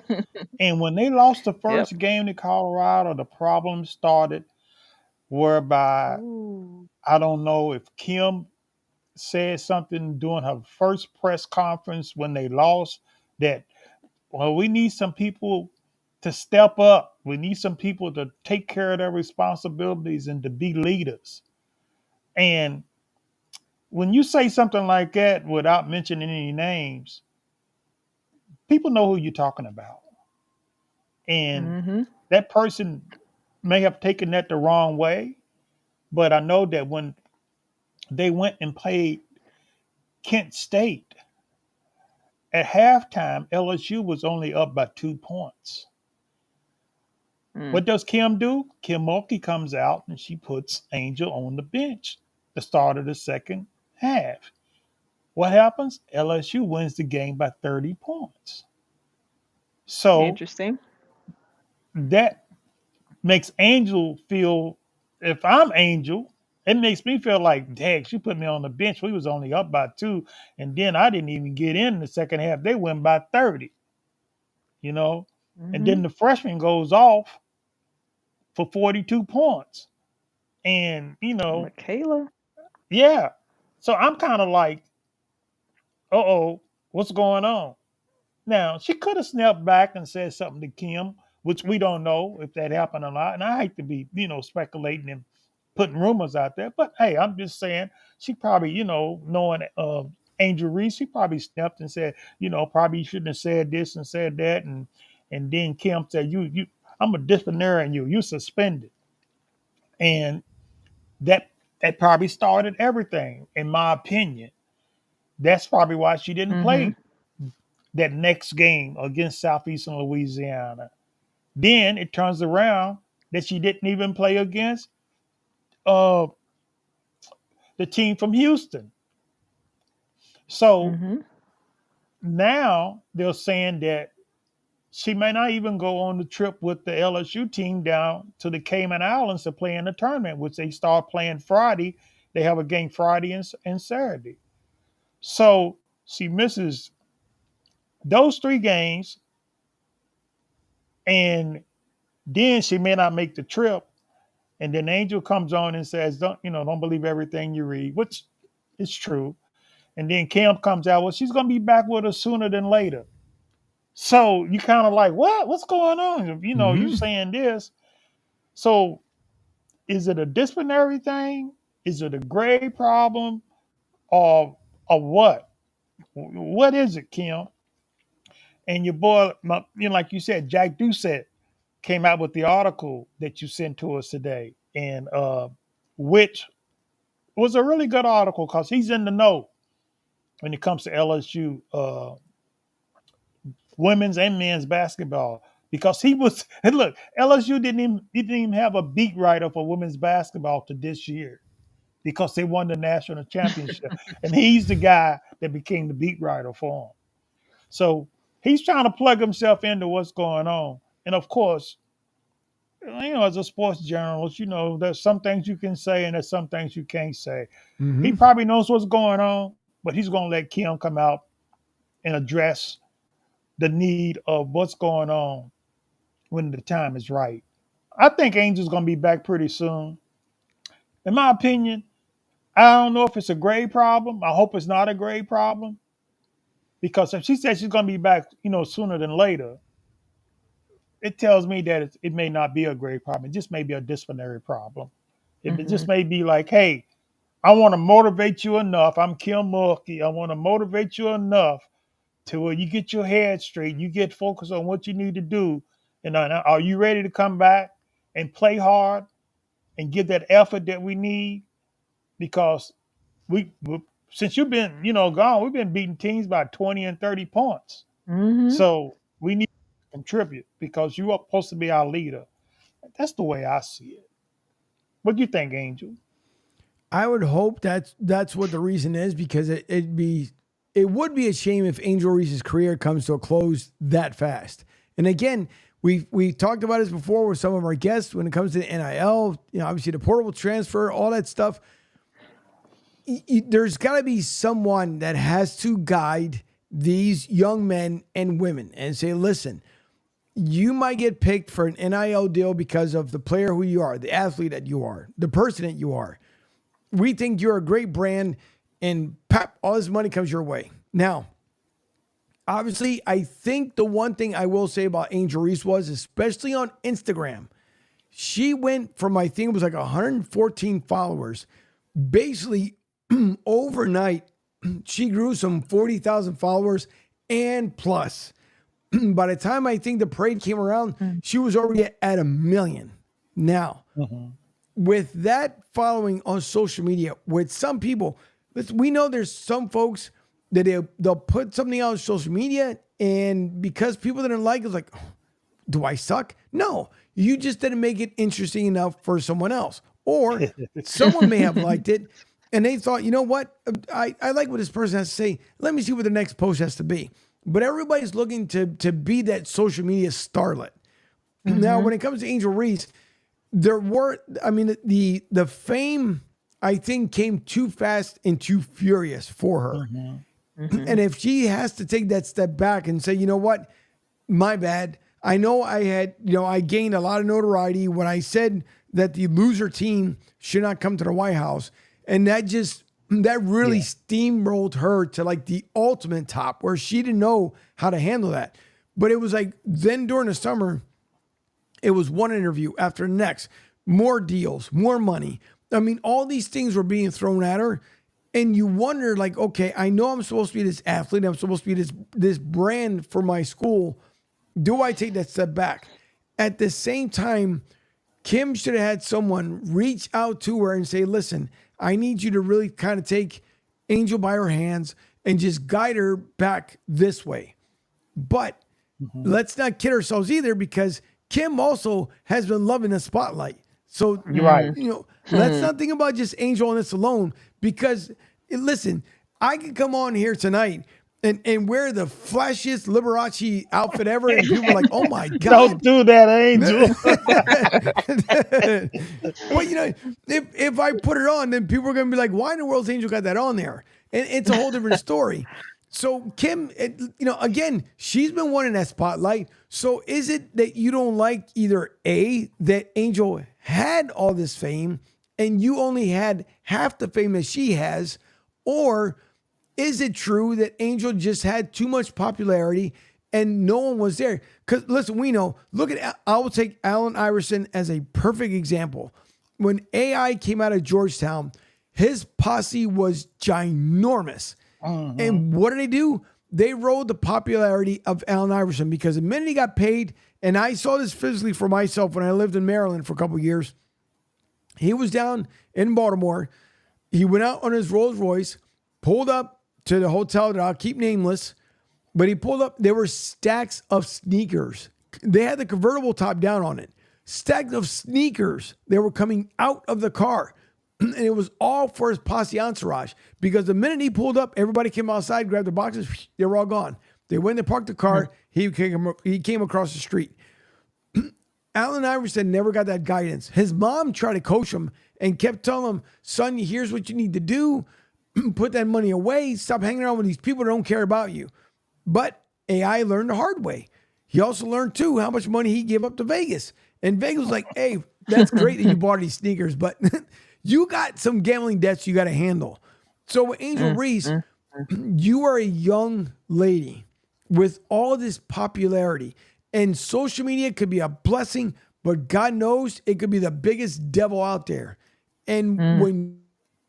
And when they lost the Yep. first game to Colorado, the problem started whereby Ooh. I don't know if Kim said something during her first press conference when they lost that, well, we need some people to step up. We need some people to take care of their responsibilities and to be leaders. And when you say something like that without mentioning any names, people know who you're talking about. And Mhm. that person may have taken that the wrong way, but I know that when they went and played Kent State at halftime, LSU was only up by 2 points. Mm. What does Kim do? Kim Mulkey comes out and she puts Angel on the bench the start of the second half. What happens? LSU wins the game by 30 points. So Interesting. that makes Angel feel, if I'm Angel, it makes me feel like, dang, she put me on the bench. We was only up by two. And then I didn't even get in the second half. They win by 30, you know? And then Mhm. the freshman goes off for 42 points. And, Michaela. yeah. So I'm kind of like, uh-oh, what's going on? Now, she could have snapped back and said something to Kim, which we don't know if that happened or not. And I hate to be, speculating and putting rumors out there. But hey, I'm just saying she probably, knowing Angel Reese, she probably snapped and said, probably you shouldn't have said this and said that. And then Kim said, I'm a disciplinarian you suspended. And that that probably started everything, in my opinion. That's probably why she didn't Mhm. play that next game against Southeastern Louisiana. Then it turns around that she didn't even play against uh, the team from Houston. So Mhm. now they're saying that she may not even go on the trip with the LSU team down to the Cayman Islands to play in the tournament, which they start playing Friday. They have a game Friday and Saturday. So she misses those three games, and then she may not make the trip. And then Angel comes on and says, don't believe everything you read," which is true. And then Cam comes out, well, she's gonna be back with us sooner than later. So you kind of like, what? What's going on? You Mm-hmm. saying this. So is it a disciplinary thing? Is it a grade problem? Or what? What is it, Kim? And your boy, like you said, Jack Doucette came out with the article that you sent to us today, and which was a really good article because he's in the know when it comes to LSU women's and men's basketball. Because he was, and look, LSU didn't even have a beat writer for women's basketball to this year because they won the national championship, and he's the guy that became the beat writer for them. So he's trying to plug himself into what's going on, and of course, as a sports journalist, there's some things you can say and there's some things you can't say. He Mm-hmm. probably knows what's going on, but he's going to let Kim come out and address the need of what's going on when the time is right. I think Angel's going to be back pretty soon. In my opinion, I don't know if it's a grade problem. I hope it's not a grade problem because if she says she's going to be back, sooner than later, it tells me that it may not be a grade problem. It just may be a disciplinary problem. It just Mhm. may be like, hey, I want to motivate you enough. I'm Kim Mulkey. I want to motivate you enough to where you get your head straight, you get focused on what you need to do, and are you ready to come back and play hard and give that effort that we need? Because since you've been gone, we've been beating teams by 20 and 30 points. Mhm. So we need to contribute because you are supposed to be our leader. That's the way I see it. What do you think, Angel? I would hope that's what the reason is because it'd be it would be a shame if Angel Reese's career comes to a close that fast. And again, we talked about this before with some of our guests when it comes to the NIL, obviously the portable transfer, all that stuff. There's got to be someone that has to guide these young men and women and say, listen, you might get picked for an NIL deal because of the player who you are, the athlete that you are, the person that you are. We think you're a great brand, and pop, all this money comes your way. Now, obviously, I think the one thing I will say about Angel Reese was, especially on Instagram, she went from, I think it was like 114 followers. Basically, overnight, she grew some 40,000 followers and plus. By the time I think the parade came around, she was already at 1 million. Now, with that following on social media, with some people, we know there's some folks that they'll put something out on social media, and because people didn't like it, it's like, oh, do I suck? No, you just didn't make it interesting enough for someone else. Or someone may have liked it, and they thought, you know what? I like what this person has to say. Let me see what the next post has to be. But everybody's looking to be that social media starlet. Now, when it comes to Angel Reese, the fame, I think, came too fast and too furious for her. And if she has to take that step back and say, you know what, my bad. I know I gained a lot of notoriety when I said that the loser team should not come to the White House. And that really steamrolled her to like the ultimate top where she didn't know how to handle that. But it was like, then during the summer, it was one interview after the next, more deals, more money. I mean, all these things were being thrown at her. And you wonder, like, okay, I know I'm supposed to be this athlete. I'm supposed to be this brand for my school. Do I take that step back? At the same time, Kim should have had someone reach out to her and say, listen, I need you to really kind of take Angel by her hands and just guide her back this way. But let's not kid ourselves either, because Kim also has been loving the spotlight. So, you're right. Let's not think about just Angel on this alone, because listen, I could come on here tonight and wear the flashiest Liberace outfit ever, and people are like, "Oh my God!" Don't do that, Angel. Well, if I put it on, then people are going to be like, "Why in the world's Angel got that on there?" And it's a whole different story. So Kim, again, she's been wanting that spotlight. So is it that you don't like either A, that Angel had all this fame and you only had half the fame that she has, or is it true that Angel just had too much popularity and no one was there? Because listen, we know, I will take Allen Iverson as a perfect example. When AI came out of Georgetown, his posse was ginormous. And what did they do? They rode the popularity of Allen Iverson, because the minute he got paid, and I saw this physically for myself when I lived in Maryland for a couple of years. He was down in Baltimore. He went out on his Rolls Royce, pulled up to the hotel that I'll keep nameless, but he pulled up. There were stacks of sneakers. They had the convertible top down on it. Stacks of sneakers. They were coming out of the car. And it was all for his posse entourage, because the minute he pulled up, everybody came outside, grabbed their boxes, they were all gone. They went and parked the car. He came across the street. Allen Iverson never got that guidance. His mom tried to coach him and kept telling him, son, here's what you need to do. Put that money away. Stop hanging around with these people that don't care about you. But AI learned the hard way. He also learned, too, how much money he gave up to Vegas. And Vegas was like, hey, that's great that you bought these sneakers, but you got some gambling debts you got to handle. So with Angel Reese, you are a young lady with all this popularity, and social media could be a blessing, but God knows it could be the biggest devil out there. And when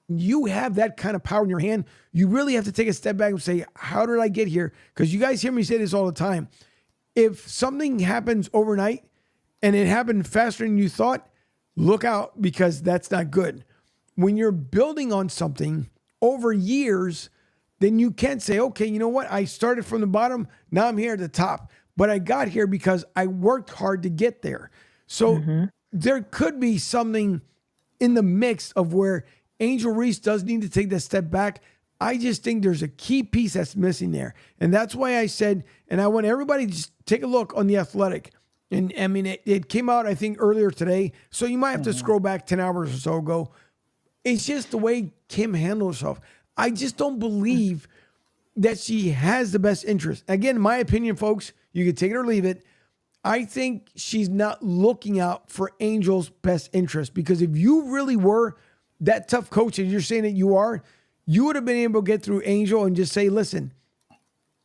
you have that kind of power in your hand, you really have to take a step back and say, how did I get here? Because you guys hear me say this all the time. If something happens overnight and it happened faster than you thought, look out, because that's not good. When you're building on something over years, then you can say, okay, you know what? I started from the bottom. Now I'm here at the top. But I got here because I worked hard to get there. So there could be something in the mix of where Angel Reese does need to take that step back. I just think there's a key piece that's missing there. And that's why I said, and I want everybody to just take a look on The Athletic. And I mean, it came out, I think, earlier today. So you might have to scroll back 10 hours or so ago. It's just the way Kim handles herself. I just don't believe that she has the best interest. Again, my opinion, folks, you can take it or leave it. I think she's not looking out for Angel's best interest, because if you really were that tough coach, and you're saying that you are, you would have been able to get through Angel and just say, listen,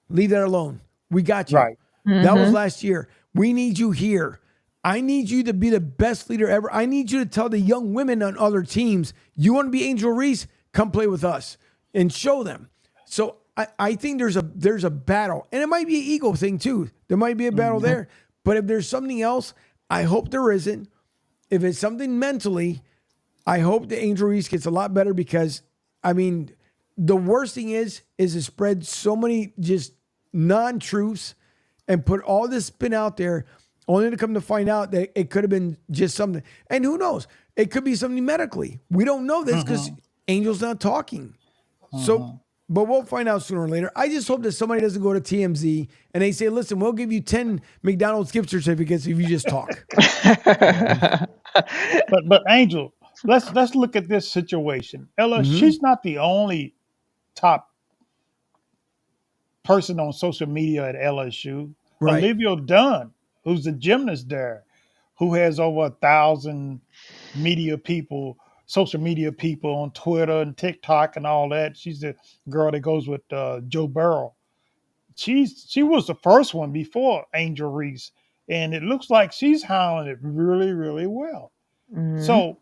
leave that alone. We got you. Right. That was last year. We need you here. I need you to be the best leader ever. I need you to tell the young women on other teams, you want to be Angel Reese? Come play with us and show them. So I think there's a battle, and it might be an ego thing too. There might be a battle there, but if there's something else, I hope there isn't. If it's something mentally, I hope that Angel Reese gets a lot better, because I mean, the worst thing is to spread so many just non-truths and put all this spin out there, only to come to find out that it could have been just something. And who knows? It could be something medically. We don't know this because Angel's not talking. So, but we'll find out sooner or later. I just hope that somebody doesn't go to TMZ and they say, listen, we'll give you 10 McDonald's gift certificates if you just talk. But Angel, let's look at this situation. Ella, she's not the only top person on social media at LSU. Right. Olivia Dunn, who's a gymnast there, who has over 1,000 social media people on Twitter and TikTok and all that. She's the girl that goes with Joe Burrow. She was the first one before Angel Reese, and it looks like she's handling it really, really well. So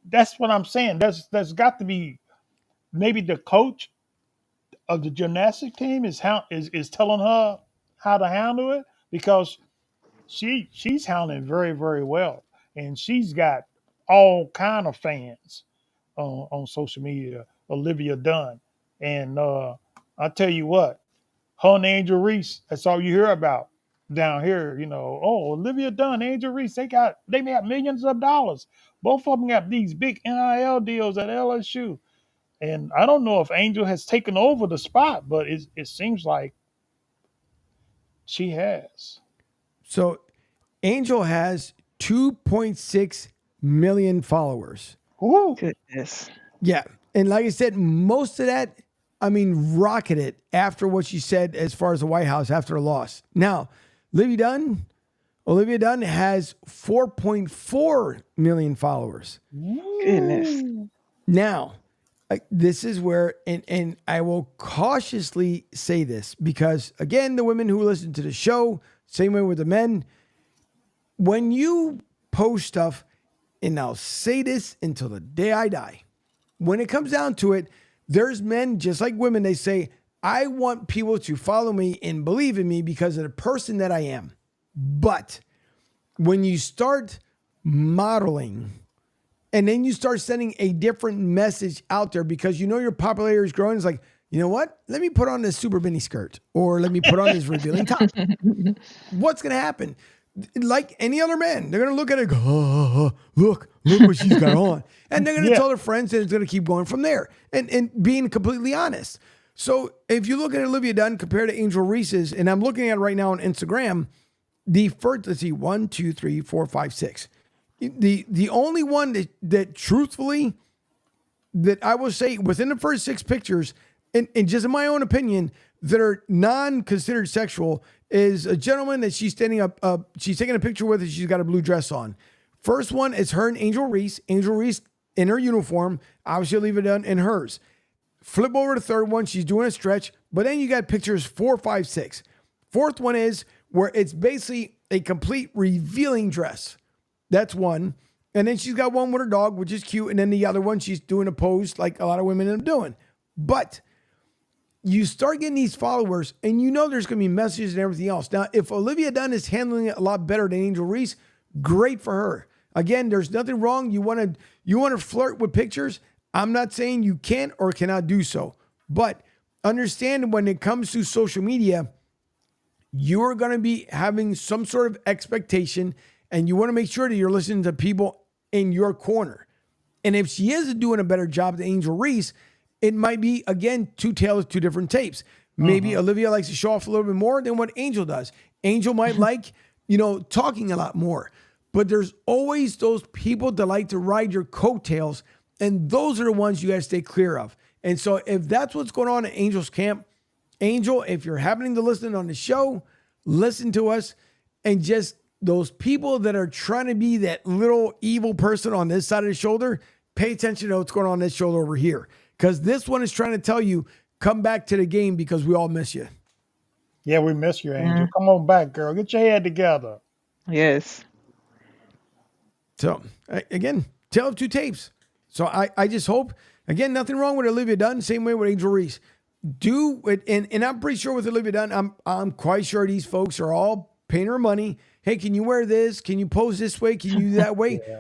that's what I'm saying. There's got to be, maybe the coach of the gymnastic team is telling her how to handle it, because she's handling it very, very well, and she's got all kind of fans on social media. Olivia Dunn, and I tell you what, her and Angel Reese, that's all you hear about down here. Oh, Olivia Dunn, Angel Reese, they may have millions of dollars. Both of them got these big NIL deals at LSU. And I don't know if Angel has taken over the spot, but it seems like she has. So Angel has 2.6 million followers. Ooh. Goodness. Yeah. And like I said, most of that, I mean, rocketed after what she said as far as the White House after the loss. Now, Olivia Dunn has 4.4 million followers. Goodness. Now, this is where, and I will cautiously say this, because again, the women who listen to the show, same way with the men, when you post stuff, and I'll say this until the day I die, when it comes down to it, there's men just like women, they say, I want people to follow me and believe in me because of the person that I am. But when you start modeling, and then you start sending a different message out there because your popularity is growing. It's like, you know what? Let me put on this super mini skirt, or let me put on this revealing top. What's going to happen? Like any other man, they're going to look at it and go, oh, look what she's got on. And they're going to tell their friends, and it's going to keep going from there. And being completely honest. So if you look at Olivia Dunn compared to Angel Reese's, and I'm looking at it right now on Instagram, the first, let's see, 1, 2, 3, 4, 5, 6. The only one that truthfully, that I will say within the first 6 pictures, and just in my own opinion, that are non-considered sexual, is a gentleman that she's standing up, she's taking a picture with, and she's got a blue dress on. First one is her and Angel Reese in her uniform, obviously Olivia Dunn in hers. Flip over to the third one, she's doing a stretch, but then you got pictures 4, 5, 6. Fourth one is where it's basically a complete revealing dress. That's one. And then she's got one with her dog, which is cute. And then the other one, she's doing a pose like a lot of women are doing. But you start getting these followers, and there's going to be messages and everything else. Now, if Olivia Dunn is handling it a lot better than Angel Reese, great for her. Again, there's nothing wrong. You want to flirt with pictures. I'm not saying you can or cannot do so. But understand, when it comes to social media, you're going to be having some sort of expectation, and you want to make sure that you're listening to people in your corner. And if she is doing a better job than Angel Reese, it might be, again, two tales, two different tapes. Maybe Olivia likes to show off a little bit more than what Angel does. Angel might like, talking a lot more. But there's always those people that like to ride your coattails, and those are the ones you got to stay clear of. And so if that's what's going on at Angel's camp, Angel, if you're happening to listen on the show, listen to us, and just those people that are trying to be that little evil person on this side of the shoulder, pay attention to what's going on this shoulder over here. Because this one is trying to tell you, come back to the game because we all miss you. Yeah, we miss you, Angel. Come on back, girl. Get your head together. Yes. So, again, tale of two tapes. So I just hope, again, nothing wrong with Olivia Dunn. Same way with Angel Reese. Do it, and I'm pretty sure with Olivia Dunn, I'm quite sure these folks are all paying her money. Hey, can you wear this? Can you pose this way? Can you do that way? Yeah.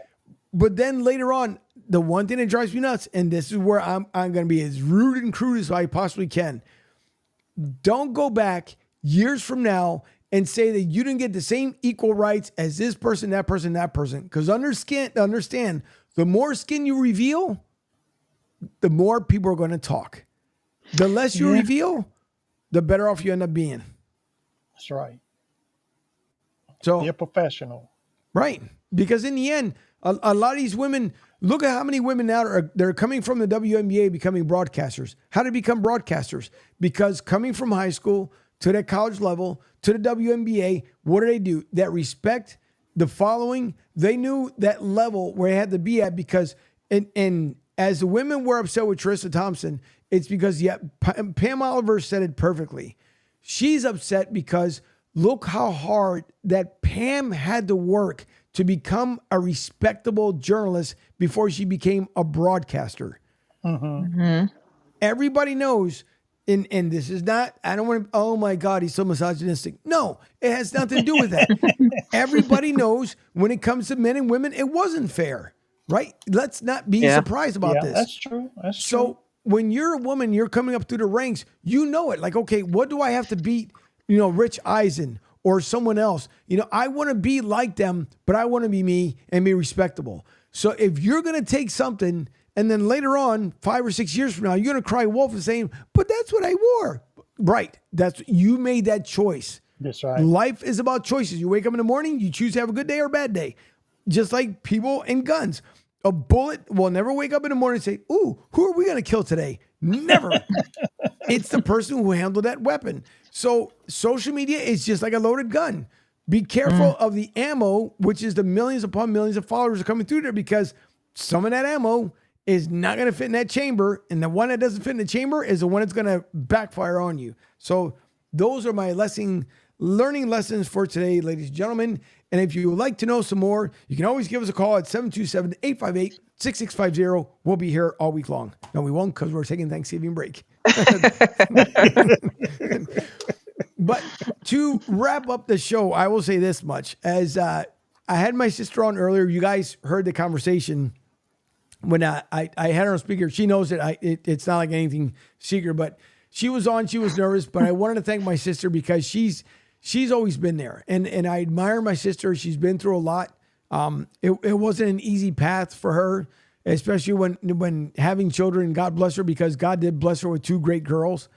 But then later on, the one thing that drives me nuts, and this is where I'm going to be as rude and crude as I possibly can. Don't go back years from now and say that you didn't get the same equal rights as this person, that person, that person. Because understand, the more skin you reveal, the more people are going to talk. The less you reveal, the better off you end up being. That's right. So you're professional. Right. Because in the end, a lot of these women, look at how many women now they're coming from the WNBA becoming broadcasters. How to become broadcasters? Because coming from high school to that college level, to the WNBA, what do? That respect, the following, they knew that level where they had to be at because, and as the women were upset with Trista Thompson, it's because, Pam Oliver said it perfectly. She's upset because look how hard that Pam had to work to become a respectable journalist before she became a broadcaster. Everybody knows, and this is not, I don't want to, oh my God, he's so misogynistic. No, it has nothing to do with that. Everybody knows when it comes to men and women, it wasn't fair, right? Let's not be surprised about this. That's true. That's true. So when you're a woman, you're coming up through the ranks, you know it. Like, okay, what do I have to beat, Rich Eisen or someone else? I want to be like them, but I want to be me and be respectable. So if you're going to take something and then later on, 5 or 6 years from now, you're going to cry wolf and saying, but that's what I wore. Right. You made that choice. That's right. Life is about choices. You wake up in the morning, you choose to have a good day or a bad day. Just like people and guns. A bullet will never wake up in the morning and say, ooh, who are we going to kill today? Never. It's the person who handled that weapon. So social media is just like a loaded gun. Be careful of the ammo, which is the millions upon millions of followers are coming through there, because some of that ammo is not going to fit in that chamber. And the one that doesn't fit in the chamber is the one that's going to backfire on you. So those are my learning lessons for today, ladies and gentlemen. And if you would like to know some more, you can always give us a call at 727-858-6650. We'll be here all week long. No, we won't, because we're taking Thanksgiving break. But to wrap up the show, I will say this much. As I had my sister on earlier, you guys heard the conversation when I had her on speaker. She knows that it's not like anything secret, but she was on. She was nervous, but I wanted to thank my sister because she's always been there. And I admire my sister. She's been through a lot. It wasn't an easy path for her, especially when having children. God bless her, because God did bless her with 2 great girls.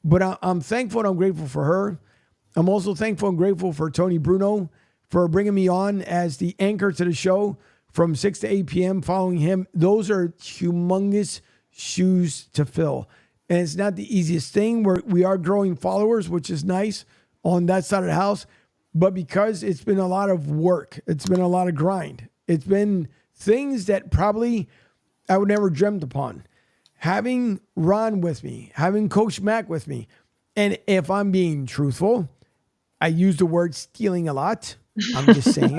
But I'm thankful and I'm grateful for her. I'm also thankful and grateful for Tony Bruno for bringing me on as the anchor to the show from 6 to 8 p.m. following him. Those are humongous shoes to fill. And it's not the easiest thing. We are growing followers, which is nice on that side of the house. But because it's been a lot of work, it's been a lot of grind. It's been things that probably I would never dreamt upon. Having Ron with me, having Coach Mac with me. And if I'm being truthful, I use the word stealing a lot. I'm just saying.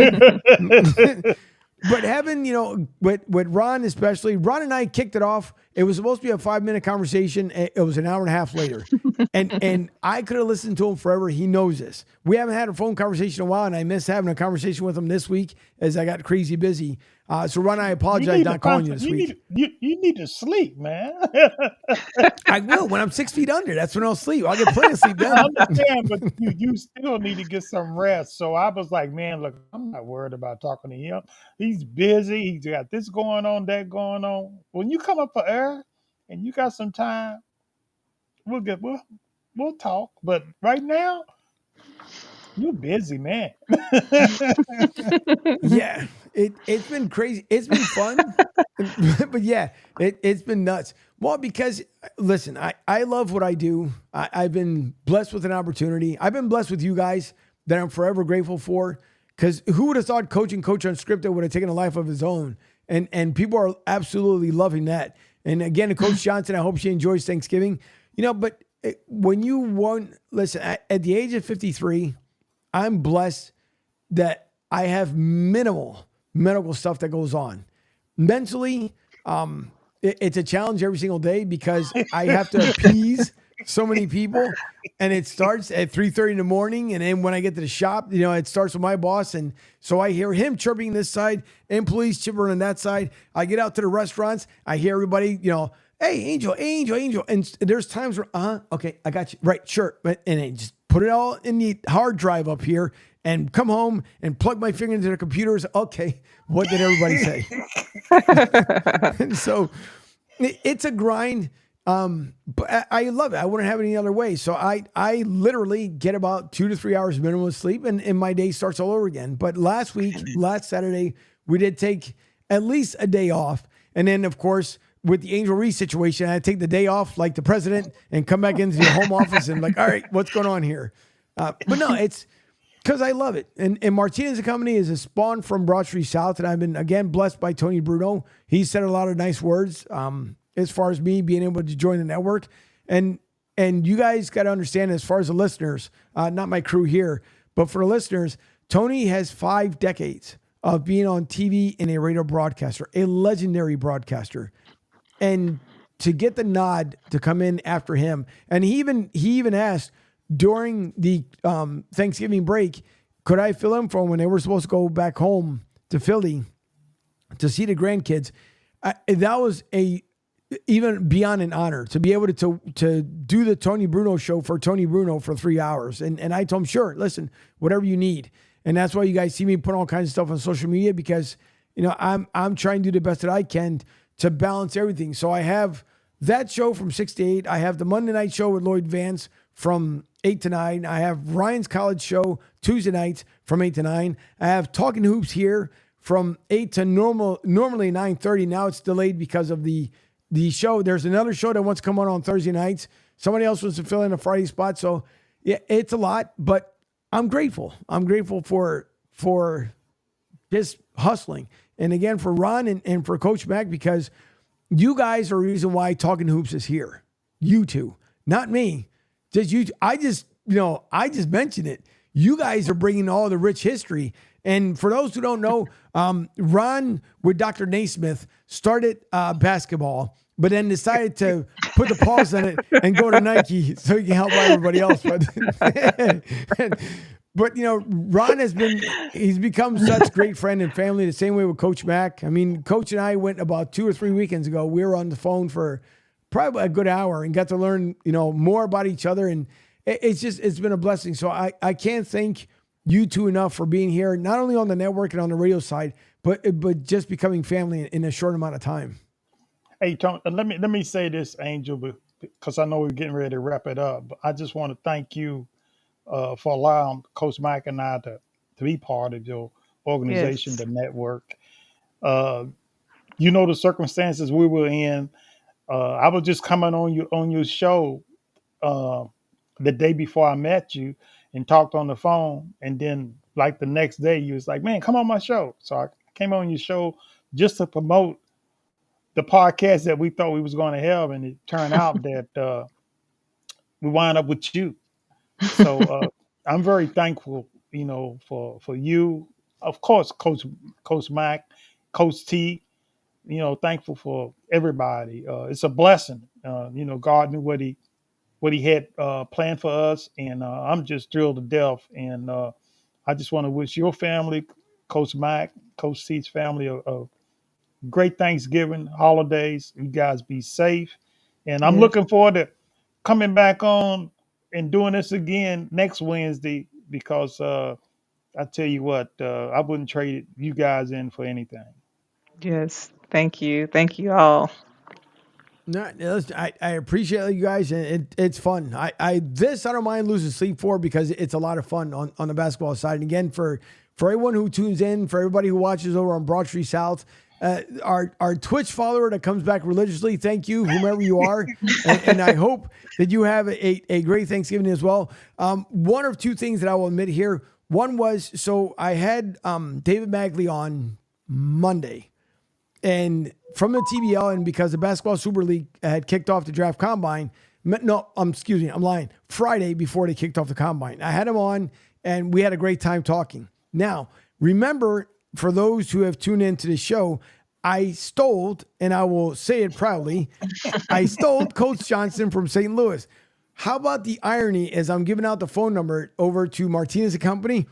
But having, with Ron especially, Ron and I kicked it off. It was supposed to be a 5-minute conversation. It was an hour and a half later. And I could have listened to him forever. He knows this. We haven't had a phone conversation in a while, and I missed having a conversation with him this week as I got crazy busy. So Ron, I apologize not calling you this week. You need to sleep, man. I will. When I'm 6 feet under, that's when I'll sleep. I'll get plenty of sleep then. I understand, but you still need to get some rest. So I was like, man, look, I'm not worried about talking to him. He's busy. He's got this going on, that going on. When you come up for air, and you got some time, we'll talk. But right now, you're busy, man. Yeah, it's been crazy. It's been fun, but yeah, it's been nuts. Well, because listen, I love what I do. I've been blessed with an opportunity. I've been blessed with you guys that I'm forever grateful for. Because who would have thought coaching Coach Unscripted would have taken a life of his own? And people are absolutely loving that. And again, to Coach Johnson, I hope she enjoys Thanksgiving. But when you won, listen, at the age of 53, I'm blessed that I have minimal medical stuff that goes on. Mentally, it's a challenge every single day because I have to appease so many people, and it starts at 3:30 in the morning, and then when I get to the shop, it starts with my boss, and so I hear him chirping this side, employees chirping on that side. I get out to the restaurants, I hear everybody, hey, Angel, Angel, Angel, and there's times where, okay, I got you, right, sure, and I just put it all in the hard drive up here, and come home and plug my finger into the computers. Okay, what did everybody say? And so it's a grind. But I love it. I wouldn't have it any other way. So I literally get about 2 to 3 hours minimum of sleep, and my day starts all over again. But last Saturday, we did take at least a day off. And then, of course, with the Angel Reese situation, I had to take the day off like the president and come back into the home office and all right, what's going on here? But no, it's because I love it. And Martinez & Company is a spawn from Broad Street South. And I've been, again, blessed by Tony Bruno. He said a lot of nice words. As far as me being able to join the network. And you guys got to understand, as far as the listeners, not my crew here, but for the listeners, Tony has 5 decades of being on TV and a radio broadcaster, a legendary broadcaster. And to get the nod to come in after him, and he even asked during the Thanksgiving break, could I fill in for him when they were supposed to go back home to Philly to see the grandkids? That was even beyond an honor to be able to do the Tony Bruno show for Tony Bruno for 3 hours. And I told him, sure, listen, whatever you need. And that's why you guys see me put all kinds of stuff on social media, because, I'm trying to do the best that I can to balance everything. So I have that show from 6 to 8. I have the Monday night show with Lloyd Vance from 8 to 9. I have Ryan's college show Tuesday nights from 8 to 9. I have Talking Hoops here from 8 to normally 9:30. Now it's delayed because of the show. There's another show that wants to come on Thursday nights. Somebody else wants to fill in a Friday spot. So yeah, it's a lot, but I'm grateful. I'm grateful for just hustling. And again, for Ron and for Coach Mac, because you guys are the reason why Talking Hoops is here. You two, not me. Just you two. I just mentioned it. You guys are bringing all the rich history. And for those who don't know, Ron with Dr. Naismith started basketball, but then decided to put the pause on it and go to Nike so he can help out everybody else. But Ron he's become such great friend and family, the same way with Coach Mac. I mean, Coach and I went about 2 or 3 weekends ago. We were on the phone for probably a good hour and got to learn, more about each other. And it's been a blessing. So I can't thank you two enough for being here, not only on the network and on the radio side, but just becoming family in a short amount of time. Hey, Tony, let me say this, Angel, because I know we're getting ready to wrap it up. But I just want to thank you for allowing Coach Mike and I to be part of your organization, Yes. the network. Uh, the circumstances we were in. I was just coming on your show uh, the day before I met you and talked on the phone, and then like the next day you was like, "Man, come on my show." So I came on your show just to promote the podcast that we thought we was going to have, and it turned out that we wound up with you. So I'm very thankful, for you, of course, Coach Mac, Coach T. Thankful for everybody. It's a blessing. God knew what he had planned for us, and I'm just thrilled to death. And I just want to wish your family, Coach Mac, Coach T's family, a great Thanksgiving, holidays. You guys be safe. And I'm Yes. looking forward to coming back on and doing this again next Wednesday, because I tell you what, I wouldn't trade you guys in for anything. Yes. Thank you. Thank you all. No, listen, I appreciate you guys, and it's fun. I don't mind losing sleep for because it's a lot of fun on the basketball side. And again, for everyone who tunes in, for everybody who watches over on Broad Street South, our Twitch follower that comes back religiously, thank you, whomever you are, and I hope that you have a great Thanksgiving as well. One or two things that I will admit here. One was, so I had David Magley on Monday. And from the TBL, and because the Basketball Super League had kicked off the draft combine, excuse me, I'm lying. Friday before they kicked off the combine, I had him on, and we had a great time talking. Now, remember, for those who have tuned into the show, I stole, and I will say it proudly, I stole Coach Johnson from St. Louis. How about the irony as I'm giving out the phone number over to Martinez and Company?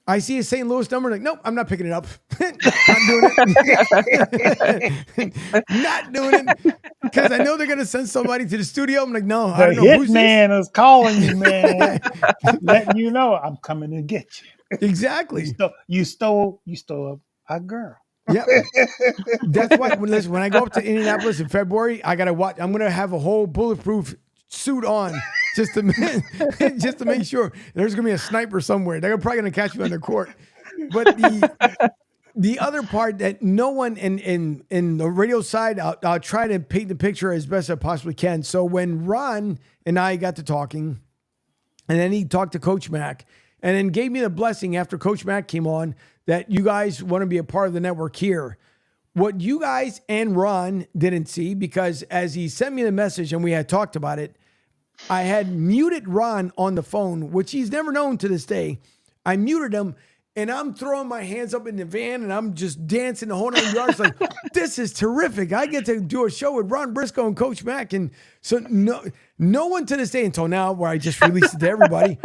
I see a St. Louis number, like, nope, I'm not picking it up. Not doing it. Not doing it. Because I know they're going to send somebody to the studio. I'm like, no, I don't know who's this. The hitman is calling you, man. Letting you know I'm coming to get you. Exactly. You stole a girl. Yep. That's why, when I go up to Indianapolis in February, I got to watch. I'm going to have a whole bulletproof suit on just to make sure there's gonna be a sniper somewhere. They're probably gonna catch me on the court. But the other part that no one in the radio side, I'll try to paint the picture as best I possibly can. So when Ron and I got to talking, and then he talked to Coach Mack, and then gave me the blessing after Coach Mack came on that you guys want to be a part of the network here. What you guys and Ron didn't see, because as he sent me the message and we had talked about it, I had muted Ron on the phone, which he's never known to this day. I muted him, and I'm throwing my hands up in the van, and I'm just dancing the whole 9 yards like, this is terrific. I get to do a show with Ron Briscoe and Coach Mack. And so no one to this day until now, where I just released it to everybody,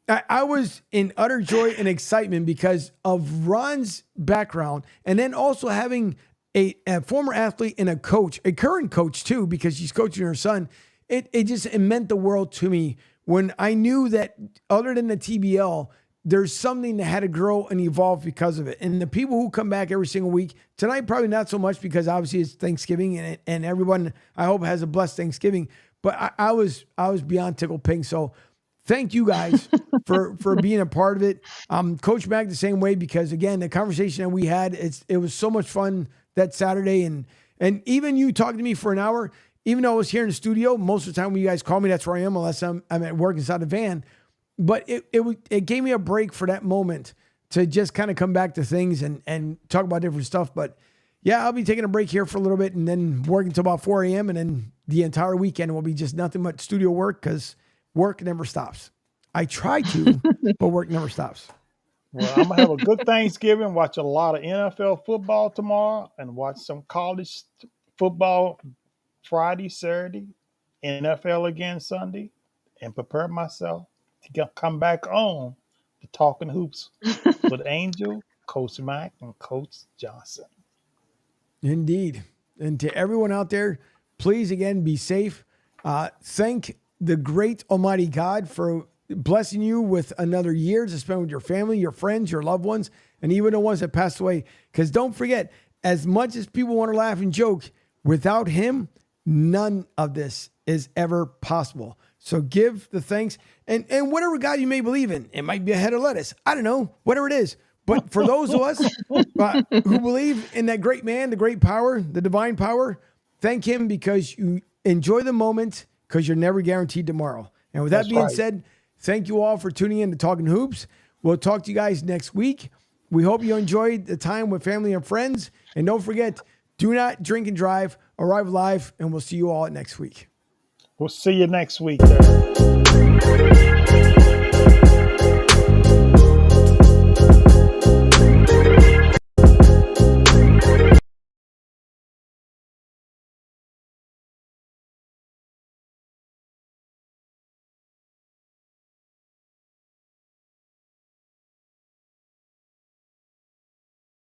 I was in utter joy and excitement because of Ron's background, and then also having a former athlete and a coach, a current coach too, because she's coaching her son. It meant the world to me when I knew that other than the TBL, there's something that had to grow and evolve because of it. And the people who come back every single week, tonight probably not so much because obviously it's Thanksgiving and everyone, I hope, has a blessed Thanksgiving. But I was beyond tickled pink. So thank you guys for being a part of it. Coach Mack the same way, because again, the conversation that we had, it was so much fun that Saturday. And even you talking to me for an hour, even though I was here in the studio, most of the time when you guys call me, that's where I am, unless I'm at work inside the van. But it gave me a break for that moment to just kind of come back to things and talk about different stuff. But yeah, I'll be taking a break here for a little bit and then working until about 4 a.m. And then the entire weekend will be just nothing but studio work because work never stops. I try to, but work never stops. Well, I'm going to have a good Thanksgiving, watch a lot of NFL football tomorrow, and watch some college football Friday, Saturday, NFL again Sunday, and prepare myself to come back on to Talking Hoops with Angel, Coach Mack, and Coach Johnson. Indeed. And to everyone out there, please, again, be safe. Thank the great Almighty God for blessing you with another year to spend with your family, your friends, your loved ones, and even the ones that passed away. Because don't forget, as much as people want to laugh and joke, without him, none of this is ever possible. So give the thanks. And whatever God you may believe in, it might be a head of lettuce. I don't know, whatever it is. But for those of us who believe in that great man, the great power, the divine power, thank him because you enjoy the moment because you're never guaranteed tomorrow. And with that being said, thank you all for tuning in to Talking Hoops. We'll talk to you guys next week. We hope you enjoyed the time with family and friends. And don't forget, do not drink and drive. Arrive alive, and we'll see you all next week. We'll see you next week.